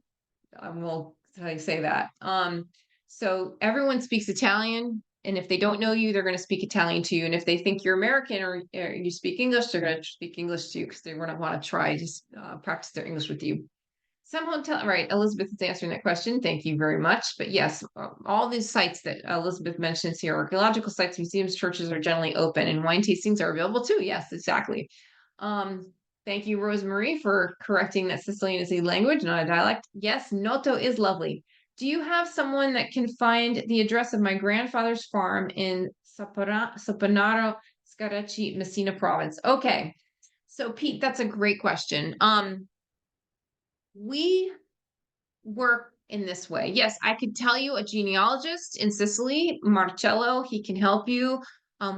I will say that. So everyone speaks Italian, and if they don't know you, they're going to speak Italian to you. And if they think you're American or you speak English, they're going to speak English to you because they want to try to practice their English with you. Some hotel, right? Elizabeth is answering that question. Thank you very much. But yes, all these sites that Elizabeth mentions here, archaeological sites, museums, churches are generally open, and wine tastings are available too. Yes, exactly. Thank you, Rosemarie, for correcting that Sicilian is a language, not a dialect. Yes, Noto is lovely. Do you have someone that can find the address of my grandfather's farm in Saponaro, Scaraci, Messina province? Okay. So Pete, that's a great question. We work in this way. Yes, I could tell you a genealogist in Sicily, Marcello, he can help you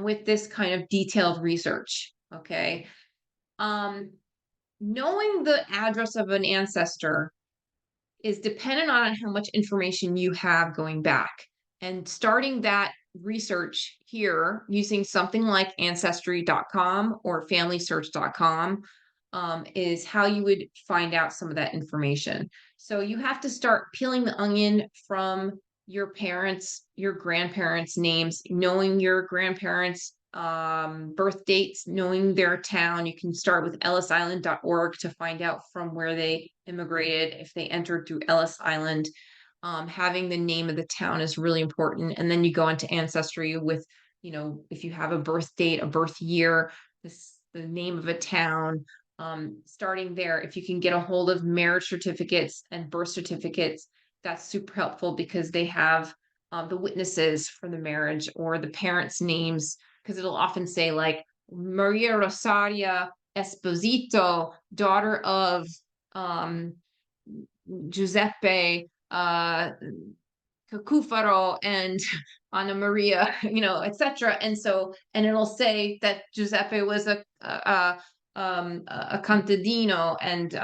with this kind of detailed research. Okay. Knowing the address of an ancestor is dependent on how much information you have going back. And starting that research here using something like ancestry.com or familysearch.com is how you would find out some of that information. So you have to start peeling the onion from your parents, your grandparents' names, knowing your grandparents' birth dates, knowing their town. You can start with ellisisland.org to find out from where they immigrated, if they entered through Ellis Island. Having the name of the town is really important. And then you go into Ancestry with if you have a birth date, a birth year, the name of a town, starting there. If you can get a hold of marriage certificates and birth certificates, that's super helpful because they have the witnesses for the marriage or the parents' names, because it'll often say like Maria Rosaria Esposito, daughter of um, Giuseppe Cucufaro and Anna Maria, etc. And it'll say that Giuseppe was a contadino and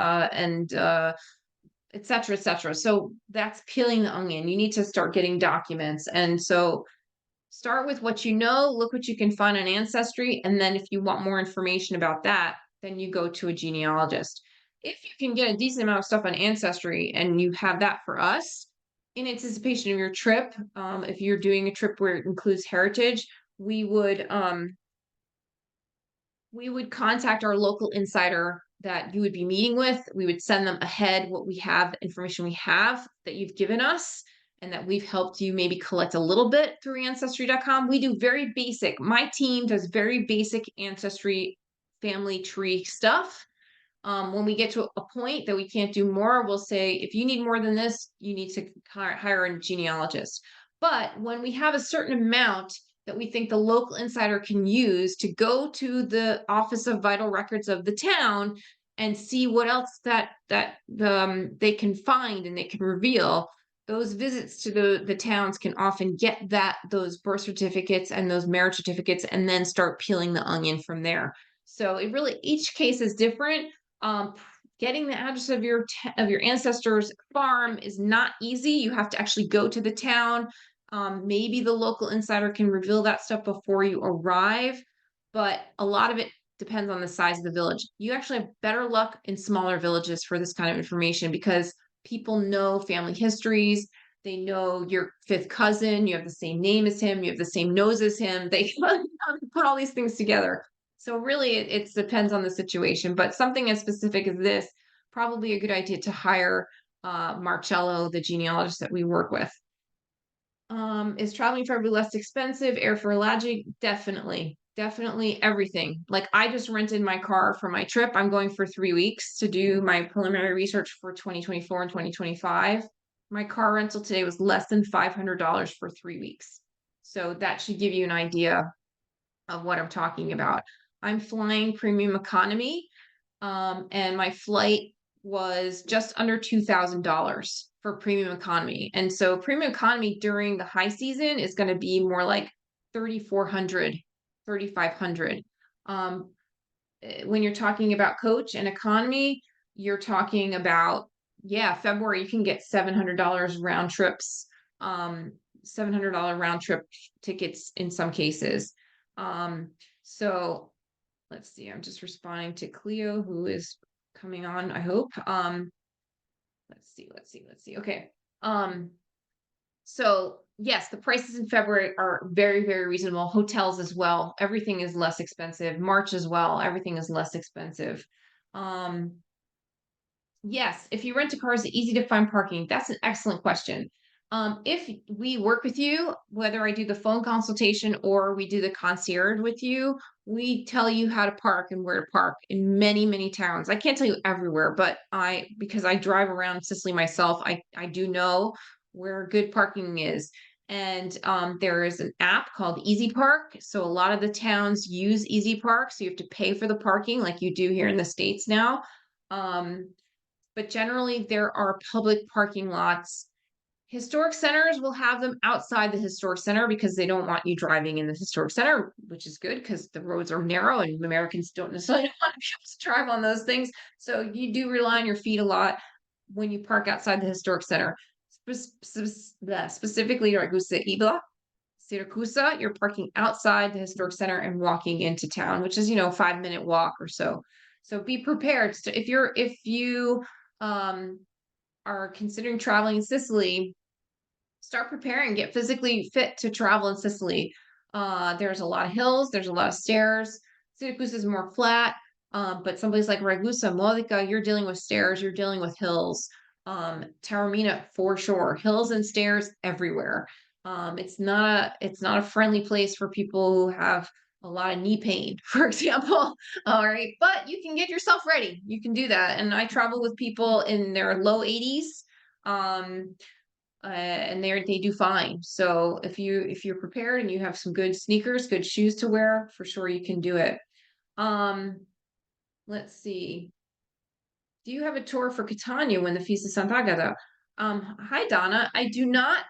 et cetera, et cetera. So that's peeling the onion. You need to start getting documents. And so start with what you know, look what you can find on Ancestry. And then if you want more information about that, then you go to a genealogist. If you can get a decent amount of stuff on Ancestry and you have that for us, in anticipation of your trip, if you're doing a trip where it includes heritage, we would contact our local insider that you would be meeting with. We would send them ahead what we have, the information we have that you've given us, and that we've helped you maybe collect a little bit through Ancestry.com. We do very basic. My team does very basic Ancestry family tree stuff. When we get to a point that we can't do more, we'll say, if you need more than this, you need to hire a genealogist. But when we have a certain amount that we think the local insider can use to go to the Office of Vital Records of the town and see what else that they can find and they can reveal, those visits to the towns can often get those birth certificates and those marriage certificates, and then start peeling the onion from there. So it really, each case is different. Getting the address of your ancestors' farm is not easy. You have to actually go to the town. Maybe the local insider can reveal that stuff before you arrive, but a lot of it depends on the size of the village. You actually have better luck in smaller villages for this kind of information because people know family histories. They know your fifth cousin. You have the same name as him. You have the same nose as him. They put all these things together. So really, it depends on the situation, but something as specific as this, probably a good idea to hire Marcello, the genealogist that we work with. Is traveling forever less expensive? Airfare lodging? Definitely. Definitely everything. Like I just rented my car for my trip. I'm going for 3 weeks to do my preliminary research for 2024 and 2025. My car rental today was less than $500 for 3 weeks. So that should give you an idea of what I'm talking about. I'm flying premium economy, and my flight was just under $2,000 for premium economy. And so premium economy during the high season is going to be more like 3,400, 3,500. When you're talking about coach and economy, you're talking about, February, you can get $700 round trips, $700 round trip tickets in some cases. So let's see, I'm just responding to Cleo, who is coming on, I hope. Let's see. Okay. So yes, the prices in February are very, very reasonable. Hotels as well. Everything is less expensive. March as well. Everything is less expensive. Yes, if you rent a car, is it easy to find parking? That's an excellent question. If we work with you, whether I do the phone consultation or we do the concierge with you, we tell you how to park and where to park in many, many towns. I can't tell you everywhere, but because I drive around Sicily myself, I do know where good parking is. And there is an app called Easy Park. So a lot of the towns use Easy Park. So you have to pay for the parking like you do here in the States now. But generally there are public parking lots. Historic centers will have them outside the historic center because they don't want you driving in the historic center, which is good because the roads are narrow and Americans don't necessarily want to be able to drive on those things. So you do rely on your feet a lot when you park outside the historic center. Specifically, Ragusa Ibla, Siracusa, you're parking outside the historic center and walking into town, which is, 5-minute walk or so. So be prepared. So if you are considering traveling in Sicily, start preparing, get physically fit to travel in Sicily. There's a lot of hills, there's a lot of stairs. Syracuse is more flat, but someplace like Ragusa, Modica, you're dealing with stairs, you're dealing with hills. Taormina, for sure, hills and stairs everywhere. It's not a friendly place for people who have a lot of knee pain, for example. All right, but you can get yourself ready. You can do that. And I travel with people in their low 80s. Um, and they do fine. So if you're prepared and you have some good sneakers, good shoes to wear, for sure you can do it. Um, let's see. Do you have a tour for Catania when the Feast of Sant'Agata? Hi Donna. I do not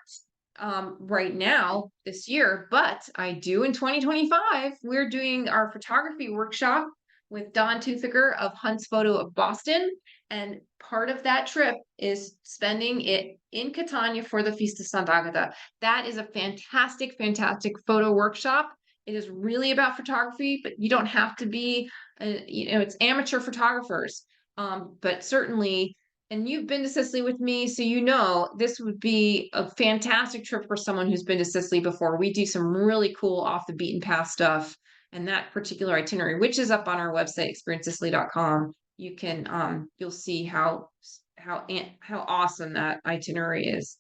right now this year, but I do in 2025. We're doing our photography workshop with Don Toothiger of Hunt's Photo of Boston. And part of that trip is spending it in Catania for the Feast of Sant'Agata. That is a fantastic, fantastic photo workshop. It is really about photography, but you don't have to be, it's amateur photographers. But certainly, and you've been to Sicily with me, so you know this would be a fantastic trip for someone who's been to Sicily before. We do some really cool off the beaten path stuff, and that particular itinerary, which is up on our website, experiencesicily.com, you can you'll see how awesome that itinerary is.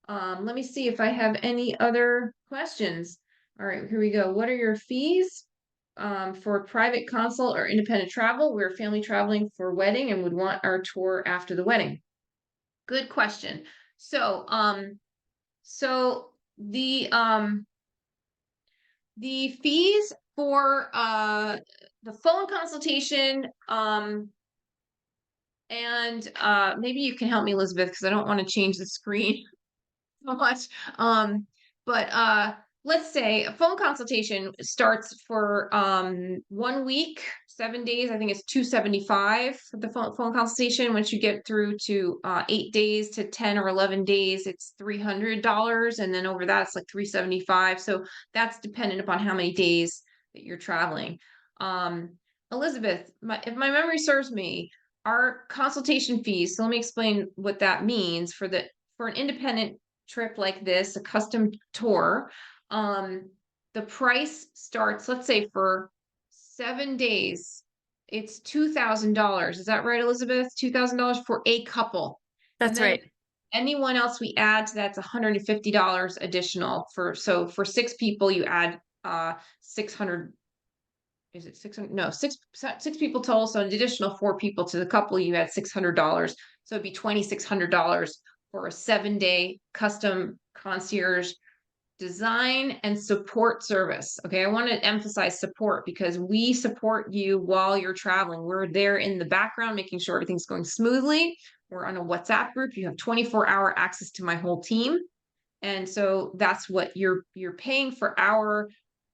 Let me see if I have any other questions. All right, here we go. What are your fees? For private consult or independent travel? We're family traveling for wedding and would want our tour after the wedding. Good question. So, so the fees for the phone consultation, and maybe you can help me, Elizabeth, because I don't want to change the screen so much. But let's say a phone consultation starts for 1 week, 7 days. I think it's 275 for the phone consultation. Once you get through to 8 days to 10 or 11 days, it's $300, and then over that it's like 375. So that's dependent upon how many days that you're traveling. Elizabeth, if my memory serves me, our consultation fees. So let me explain what that means for an independent trip like this, a custom tour, the price starts, let's say for 7 days, it's $2,000. Is that right, Elizabeth? $2,000 for a couple. And That's then right. anyone else we add to that's $150 additional so for 6 people, you add 600. Is it 600? No, six people total. So an additional 4 people to the couple, you add $600. So it'd be $2,600 for a 7-day custom concierge design and support service. Okay, I want to emphasize support because we support you while you're traveling. We're there in the background, making sure everything's going smoothly. We're on a WhatsApp group. You have 24-hour access to my whole team. And so that's what you're paying for our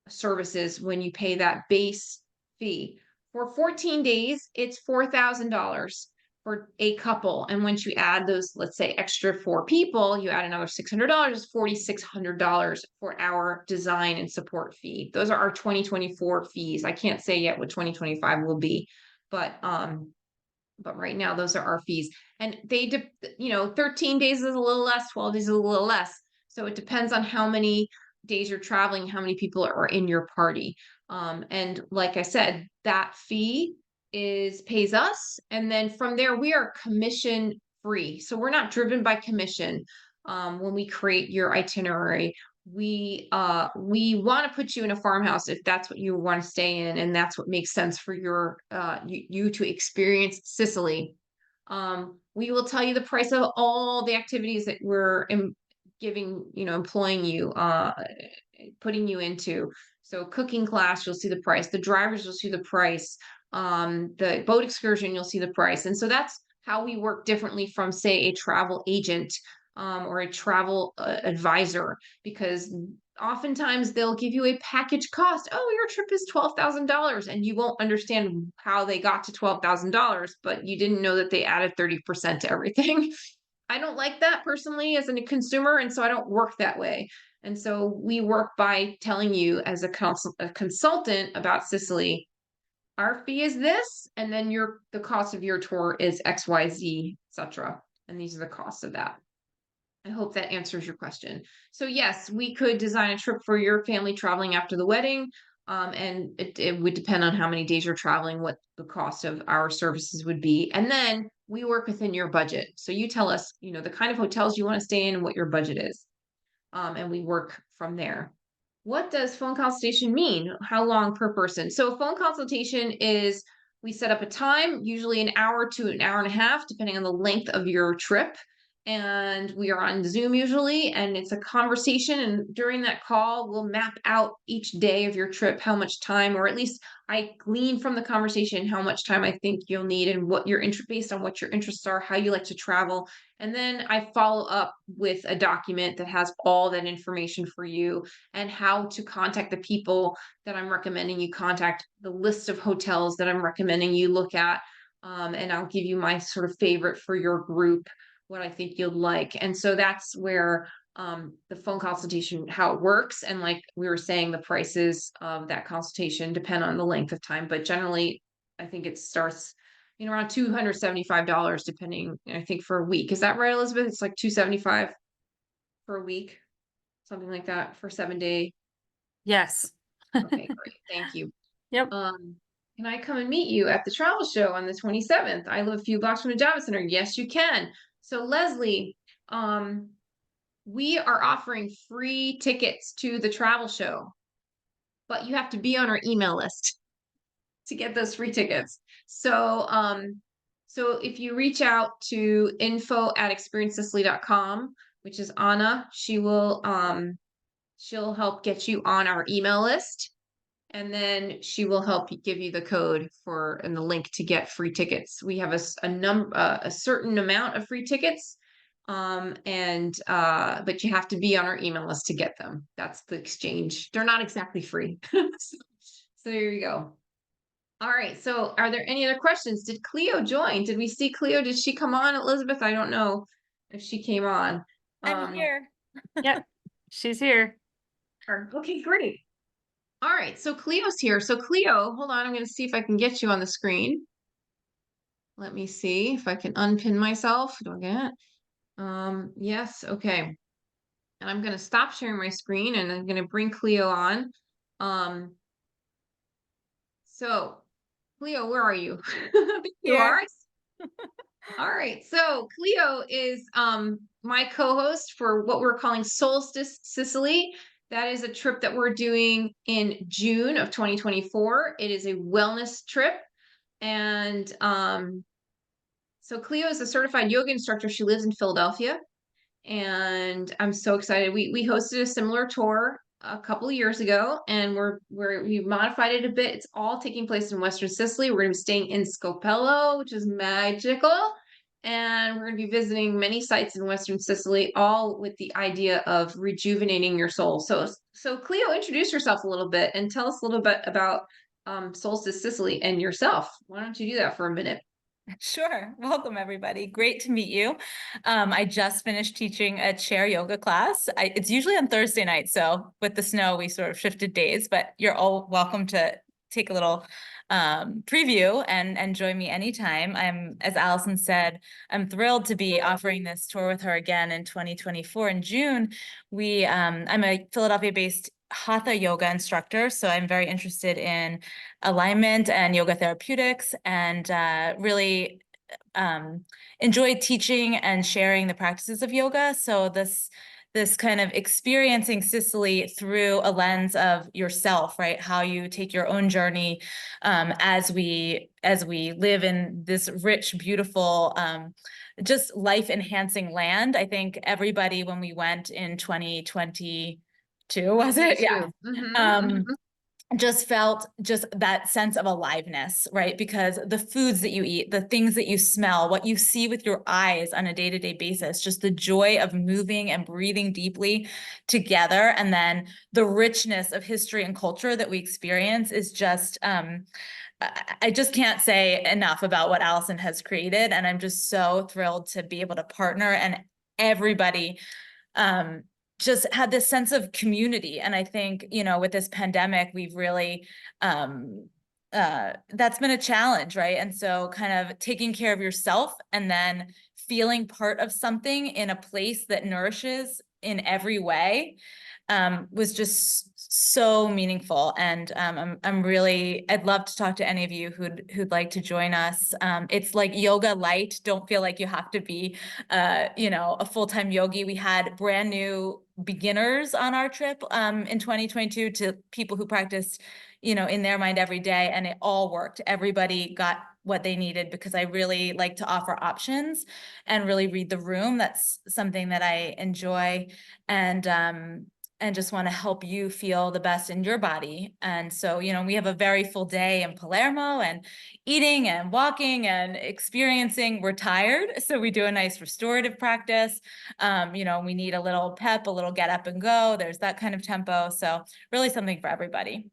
services when you pay that base fee. For 14 days, it's $4,000 for a couple. And once you add those, let's say, extra 4 people, you add another $600, $4,600 for our design and support fee. Those are our 2024 fees. I can't say yet what 2025 will be, but right now those are our fees. And 13 days is a little less, 12 days is a little less. So it depends on how many days you're traveling, how many people are in your party. And like I said, that fee pays us. And then from there, we are commission free. So we're not driven by commission when we create your itinerary. We want to put you in a farmhouse if that's what you want to stay in, and that's what makes sense for you to experience Sicily. We will tell you the price of all the activities that we're employing you, putting you into. So cooking class, you'll see the price. The drivers, you'll see the price. The boat excursion, you'll see the price. And so that's how we work differently from, say, a travel agent or a travel advisor, because oftentimes they'll give you a package cost. Oh, your trip is $12,000, and you won't understand how they got to $12,000, but you didn't know that they added 30% to everything. I don't like that personally as a consumer, and so I don't work that way. And so we work by telling you as a consultant about Sicily, our fee is this, and then the cost of your tour is XYZ, etc. And these are the costs of that. I hope that answers your question. So yes, we could design a trip for your family traveling after the wedding. And it would depend on how many days you're traveling, what the cost of our services would be. And then we work within your budget. So you tell us, the kind of hotels you want to stay in and what your budget is. and we work from there. What does phone consultation mean? How long per person? So phone consultation is, we set up a time, usually an hour to an hour and a half, depending on the length of your trip. And we are on Zoom usually, and it's a conversation. And during that call, we'll map out each day of your trip, how much time, or at least I glean from the conversation how much time I think you'll need and what your interest, based on what your interests are, how you like to travel. And then I follow up with a document that has all that information for you and how to contact the people that I'm recommending you contact, the list of hotels that I'm recommending you look at. And I'll give you my sort of favorite for your group, what I think you'll like. And so that's where the phone consultation, how it works. And like we were saying, the prices of that consultation depend on the length of time, but generally I think it starts, around $275, depending, I think, for a week. Is that right, Elizabeth? It's like $275 for a week, something like that, for 7 day. Yes. Okay, great. Thank you. Yep. Can I come and meet you at the travel show on the 27th? I live a few blocks from the Java Center. Yes, you can. So Leslie, we are offering free tickets to the travel show, but you have to be on our email list to get those free tickets. So, so if you reach out to info@experiencesicily.com, which is Anna, she'll help get you on our email list. And then she will help give you the code and the link to get free tickets. We have a certain amount of free tickets. But you have to be on our email list to get them. That's the exchange. They're not exactly free. So there you go. All right. So are there any other questions? Did Cleo join? Did we see Cleo? Did she come on, Elizabeth? I don't know if she came on. I'm here. Yep. She's here. Okay, great. All right, so Cleo's here. So Cleo, hold on, I'm going to see if I can get you on the screen. Let me see if I can unpin myself. Do I get it? Yes, okay. And I'm going to stop sharing my screen and I'm going to bring Cleo on. So Cleo, where are you? You are? All right, so Cleo is my co-host for what we're calling Solstice Sicily. That is a trip that we're doing in June of 2024. It is a wellness trip. And so Cleo is a certified yoga instructor. She lives in Philadelphia. And I'm so excited. We hosted a similar tour a couple of years ago, and we modified it a bit. It's all taking place in Western Sicily. We're going to be staying in Scopello, which is magical. And we're going to be visiting many sites in Western Sicily, all with the idea of rejuvenating your soul. So Cleo, introduce yourself a little bit and tell us a little bit about Solstice Sicily and yourself. Why don't you do that for a minute? Sure. Welcome, everybody. Great to meet you. I just finished teaching a chair yoga class. It's usually on Thursday night, so with the snow, we sort of shifted days, but you're all welcome to take a little preview and join me anytime. As Allison said, I'm thrilled to be offering this tour with her again in 2024 in June. I'm a Philadelphia-based Hatha yoga instructor, so I'm very interested in alignment and yoga therapeutics, and really enjoy teaching and sharing the practices of yoga. So this kind of experiencing Sicily through a lens of yourself, right? How you take your own journey as we live in this rich, beautiful, just life enhancing land. I think everybody, when we went in 2022, was it? Yeah. Just felt just that sense of aliveness, right? Because the foods that you eat, the things that you smell, what you see with your eyes on a day-to-day basis, just the joy of moving and breathing deeply together. And then the richness of history and culture that we experience is just, I just can't say enough about what Allison has created. And I'm just so thrilled to be able to partner, and everybody, just had this sense of community. And I think, with this pandemic, we've really, that's been a challenge, right? And so kind of taking care of yourself and then feeling part of something in a place that nourishes in every way, was just so meaningful. And I'd love to talk to any of you who'd like to join us. It's like yoga light. Don't feel like you have to be, a full-time yogi. We had brand new beginners on our trip in 2022 to people who practiced, in their mind every day, and it all worked. Everybody got what they needed, because I really like to offer options and really read the room. That's something that I enjoy, and just want to help you feel the best in your body. And so, we have a very full day in Palermo, and eating and walking and experiencing. We're tired, so we do a nice restorative practice. We need a little pep, a little get up and go. There's that kind of tempo. So really something for everybody.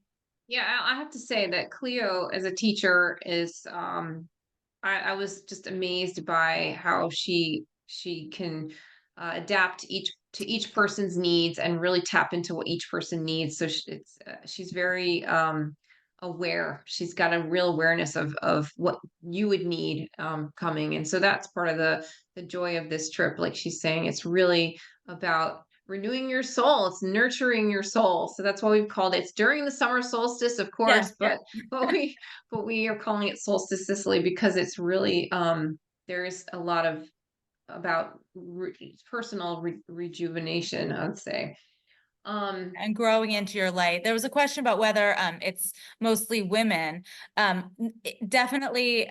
Yeah, I have to say that Cleo as a teacher is I was just amazed by how she can adapt to each person's needs and really tap into what each person needs. So she's very aware. She's got a real awareness of what you would need coming. And so that's part of the joy of this trip. Like she's saying, it's really about renewing your soul. It's nurturing your soul. So that's why we've called it. It's during the summer solstice, of course, Yeah. but we are calling it Solstice Sicily because it's really there's a lot of about personal rejuvenation, I'd say. And growing into your light. There was a question about whether it's mostly women. Definitely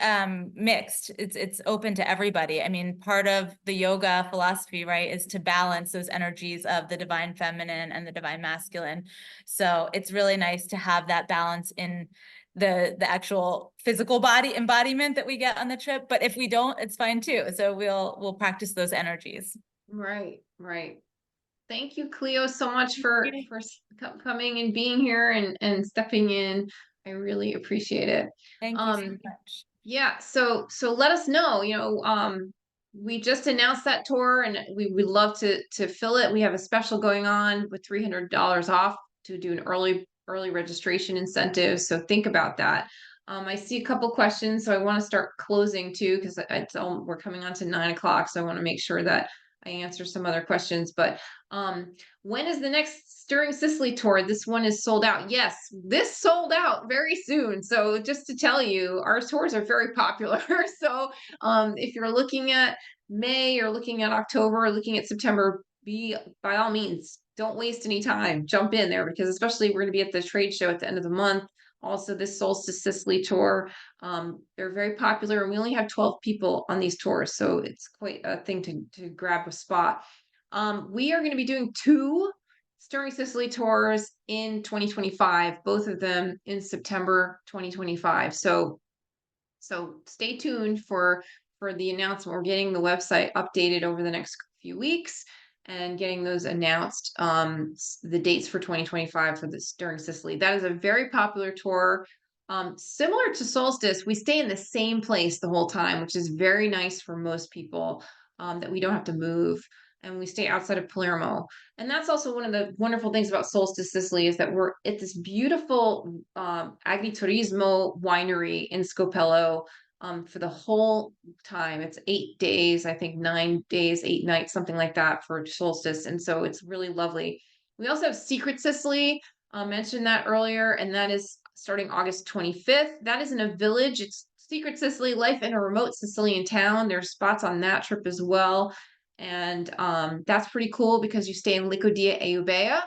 mixed. It's open to everybody. I mean, part of the yoga philosophy, right, is to balance those energies of the divine feminine and the divine masculine. So it's really nice to have that balance in the actual physical body embodiment that we get on the trip. But if we don't, it's fine too. So we'll practice those energies. Right. Thank you, Cleo, so much for coming and being here and stepping in. I really appreciate it. Thank you so much. Yeah, so let us know. We just announced that tour, and we would love to fill it. We have a special going on with $300 off to do an early registration incentive. So think about that. I see a couple questions, so I want to start closing too, because we're coming on to 9 o'clock. So I want to make sure that I answer some other questions. But when is the next Stirring Sicily tour? This one is sold out. Yes, this sold out very soon. So just to tell you, our tours are very popular. So if you're looking at May or looking at October or looking at September, by all means, don't waste any time. Jump in there, because especially we're going to be at the trade show at the end of the month. Also, this Solstice Sicily tour, they're very popular, and we only have 12 people on these tours, so it's quite a thing to grab a spot. We are going to be doing 2 Stirring Sicily tours in 2025, both of them in September 2025. So stay tuned for the announcement. We're getting the website updated over the next few weeks and getting those announced, the dates for 2025 for the Stirring Sicily. That is a very popular tour. Similar to Solstice, we stay in the same place the whole time, which is very nice for most people, that we don't have to move, and we stay outside of Palermo. And that's also one of the wonderful things about Solstice Sicily, is that we're at this beautiful agriturismo winery in Scopello for the whole time. It's 8 days, I think 9 days, 8 nights, something like that for Solstice. And so it's really lovely. We also have Secret Sicily, mentioned that earlier, and that is starting August 25th. That is in a village. It's Secret Sicily, life in a remote Sicilian town. There's spots on that trip as well. And that's pretty cool, because you stay in Licodia Eubea,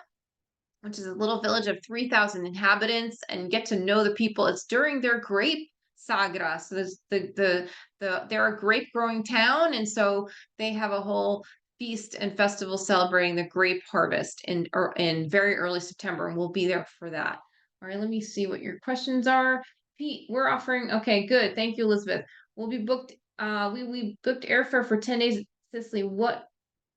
which is a little village of 3,000 inhabitants, and get to know the people. It's during their grape sagra. So there's they're a grape growing town, and so they have a whole feast and festival celebrating the grape harvest in very early September, and we'll be there for that. All right, let me see what your questions are. Pete, we're offering, okay, good. Thank you, Elizabeth. We'll be booked, we booked airfare for 10 days Sicily. What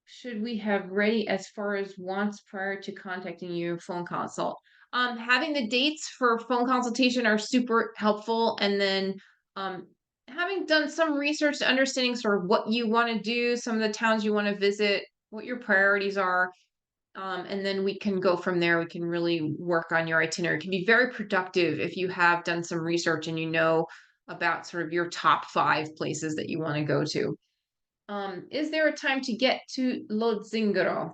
should we have ready as far as wants prior to contacting you? Phone consult. Having the dates for phone consultation are super helpful, and then having done some research to understanding sort of what you want to do, some of the towns you want to visit, what your priorities are, and then we can go from there. We can really work on your itinerary. It can be very productive if you have done some research and you know about sort of your top 5 places that you want to go to. Is there a time to get to Lo Zingaro?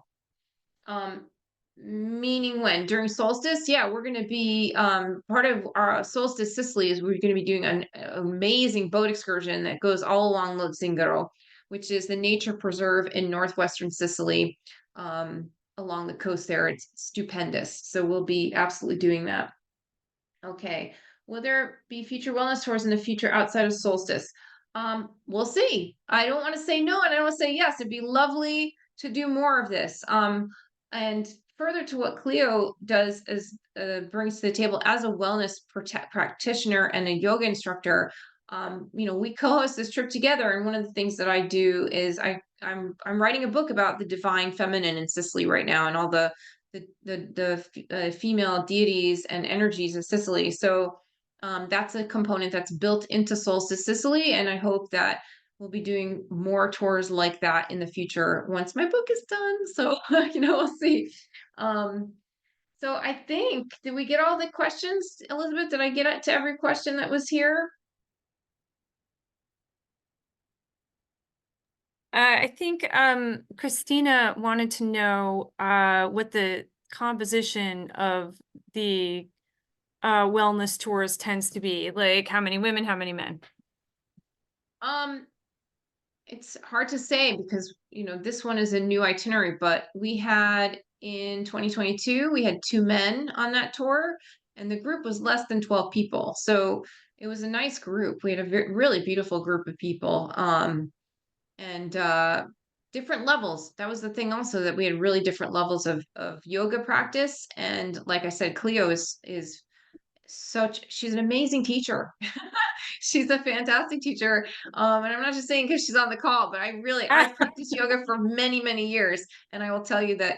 Meaning when? During solstice? Yeah, we're going to be part of our solstice Sicily is we're going to be doing an amazing boat excursion that goes all along Lo Zingaro, which is the nature preserve in northwestern Sicily, along the coast there. It's stupendous. So we'll be absolutely doing that. Okay. Will there be future wellness tours in the future outside of solstice? We'll see. I don't want to say no, and I don't want to say yes. It'd be lovely to do more of this. And further to what Cleo does is brings to the table as a wellness practitioner and a yoga instructor. We co-host this trip together, and one of the things that I do is I'm writing a book about the divine feminine in Sicily right now, and all the female deities and energies of Sicily. So that's a component that's built into Solstice Sicily, and I hope that we'll be doing more tours like that in the future once my book is done. So we'll see. So I think, did we get all the questions, Elizabeth? Did I get to every question that was here? I think Christina wanted to know what the composition of the wellness tours tends to be, like how many women, how many men. It's hard to say because this one is a new itinerary, but we had in 2022 we had 2 men on that tour, and the group was less than 12 people. So it was a nice group. We had a really beautiful group of people. And different levels. That was the thing also, that we had really different levels of yoga practice. And like I said, Cleo is she's an amazing teacher. She's a fantastic teacher. And I'm not just saying because she's on the call, but I've practiced yoga for many, many years. And I will tell you that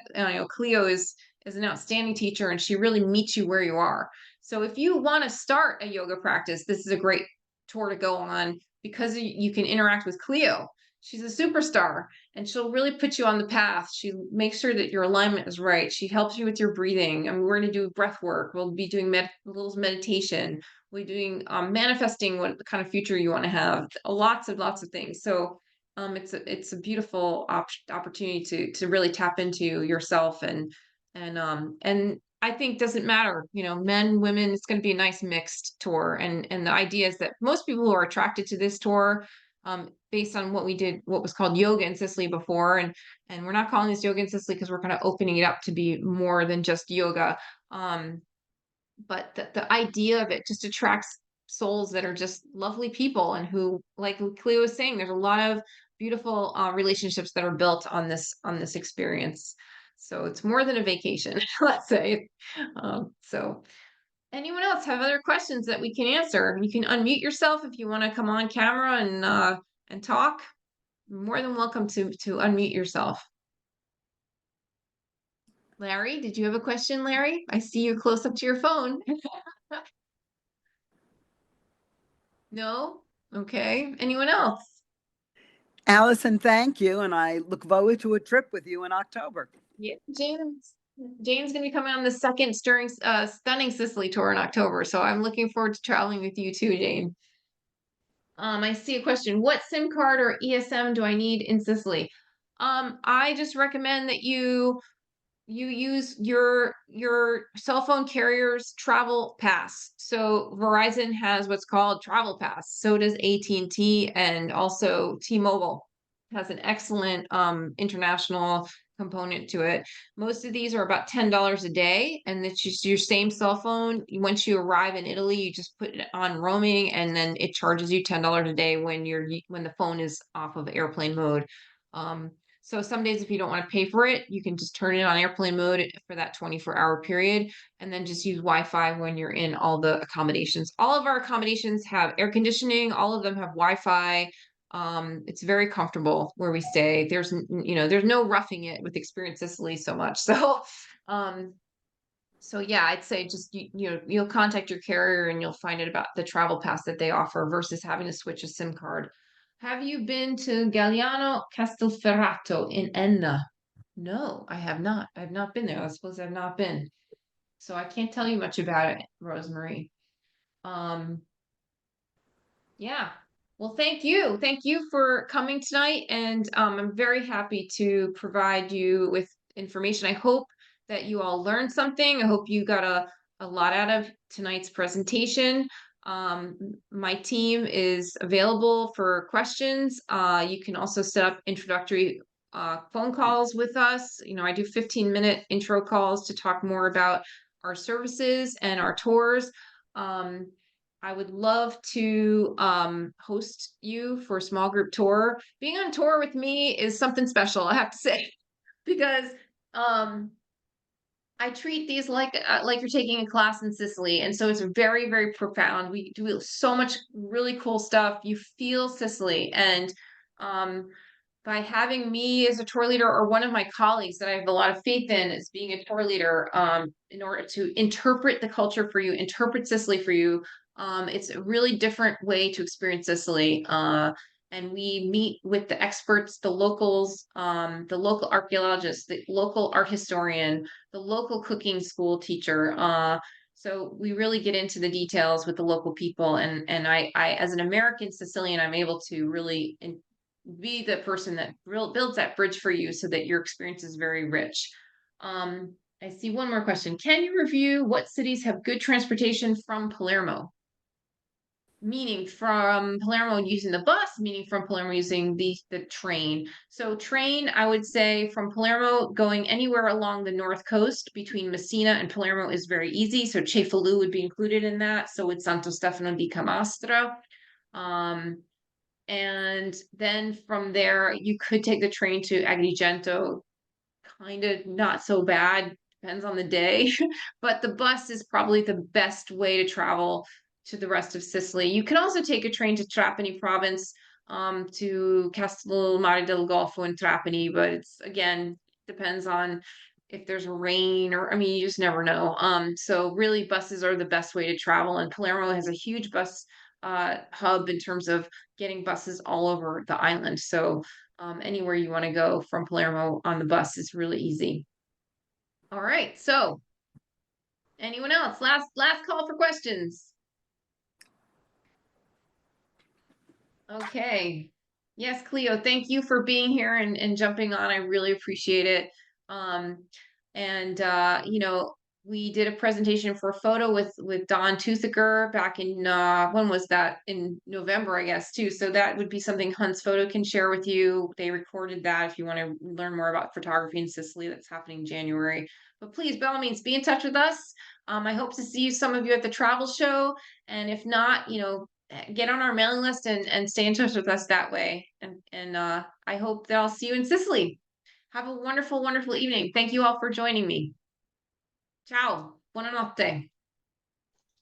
Cleo is an outstanding teacher, and she really meets you where you are. So if you want to start a yoga practice, this is a great tour to go on because you can interact with Cleo. She's a superstar, and she'll really put you on the path. She makes sure that your alignment is right. She helps you with your breathing. And we're going to do breath work. We'll be doing a little meditation. We're doing manifesting what kind of future you want to have. Lots of things. So it's a beautiful opportunity to really tap into yourself, and I think doesn't matter, men, women. It's going to be a nice mixed tour. And the idea is that most people who are attracted to this tour, based on what was called yoga in Sicily before. And we're not calling this yoga in Sicily because we're kind of opening it up to be more than just yoga. But the idea of it just attracts souls that are just lovely people, and who, like Cleo was saying, there's a lot of beautiful relationships that are built on this experience. So it's more than a vacation, let's say. So anyone else have other questions that we can answer? You can unmute yourself if you want to come on camera and talk. You're more than welcome to unmute yourself. Larry, did you have a question, Larry? I see you close up to your phone. No? Okay. Anyone else? Allison, thank you. And I look forward to a trip with you in October. Yeah, Jane's going to be coming on the second Stunning Sicily tour in October. So I'm looking forward to traveling with you too, Jane. I see a question. What SIM card or ESM do I need in Sicily? I just recommend that you use your cell phone carrier's travel pass. So Verizon has what's called travel pass. So does AT&T, and also T-Mobile has an excellent international component to it. Most of these are about $10 a day, and it's just your same cell phone. Once you arrive in Italy, you just put it on roaming, and then it charges you $10 a day when the phone is off of airplane mode. So some days, if you don't want to pay for it, you can just turn it on airplane mode for that 24-hour period, and then just use Wi-Fi when you're in all the accommodations. All of our accommodations have air conditioning. All of them have Wi-Fi. It's very comfortable where we stay. There's no roughing it with Experience Sicily so much. So yeah, I'd say just you'll contact your carrier and you'll find out about the travel pass that they offer versus having to switch a SIM card. Have you been to Galliano Castelferrato in Enna? No, I have not. I've not been there. I suppose I've not been. So I can't tell you much about it, Rosemary. Yeah. Well, thank you. Thank you for coming tonight. And I'm very happy to provide you with information. I hope that you all learned something. I hope you got a lot out of tonight's presentation. My team is available for questions. You can also set up introductory phone calls with us. You know, I do 15-minute intro calls to talk more about our services and our tours. I would love to host you for a small group tour. Being on tour with me is something special, I have to say, because I treat these like you're taking a class in Sicily, and so it's very, very profound. We do so much really cool stuff. You feel Sicily, and by having me as a tour leader or one of my colleagues that I have a lot of faith in as being a tour leader, in order to interpret the culture for you, interpret Sicily for you, it's a really different way to experience Sicily. And we meet with the experts, the locals, the local archaeologists, the local art historian, the local cooking school teacher. So we really get into the details with the local people. And I as an American Sicilian, I'm able to really be the person that builds that bridge for you so that your experience is very rich. I see one more question. Can you review what cities have good transportation from Palermo? Meaning from Palermo using the bus, meaning from Palermo using the train. So train, I would say from Palermo going anywhere along the north coast between Messina and Palermo is very easy. So Cefalù would be included in that. So it's Santo Stefano di Camastra. And then from there, you could take the train to Agrigento. Kind of not so bad, depends on the day. But the bus is probably the best way to travel to the rest of Sicily. You can also take a train to Trapani province, to Castellmare del Golfo in Trapani, but it's again depends on if there's rain or I mean you just never know. So really buses are the best way to travel, and Palermo has a huge bus hub in terms of getting buses all over the island. So anywhere you want to go from Palermo on the bus is really easy. All right, so anyone else? Last call for questions. Okay. Yes, Cleo, thank you for being here and jumping on. I really appreciate it. You know, we did a presentation for a photo with Don Toothaker back in when was that? In November, I guess, too. So that would be something Hunt's Photo can share with you. They recorded that if you want to learn more about photography in Sicily. That's happening in January. But please, by all means, be in touch with us. I hope to see some of you at the travel show. And if not, you know, get on our mailing list and stay in touch with us that way. And I hope that I'll see you in Sicily. Have a wonderful, wonderful evening. Thank you all for joining me. Ciao. Buonanotte.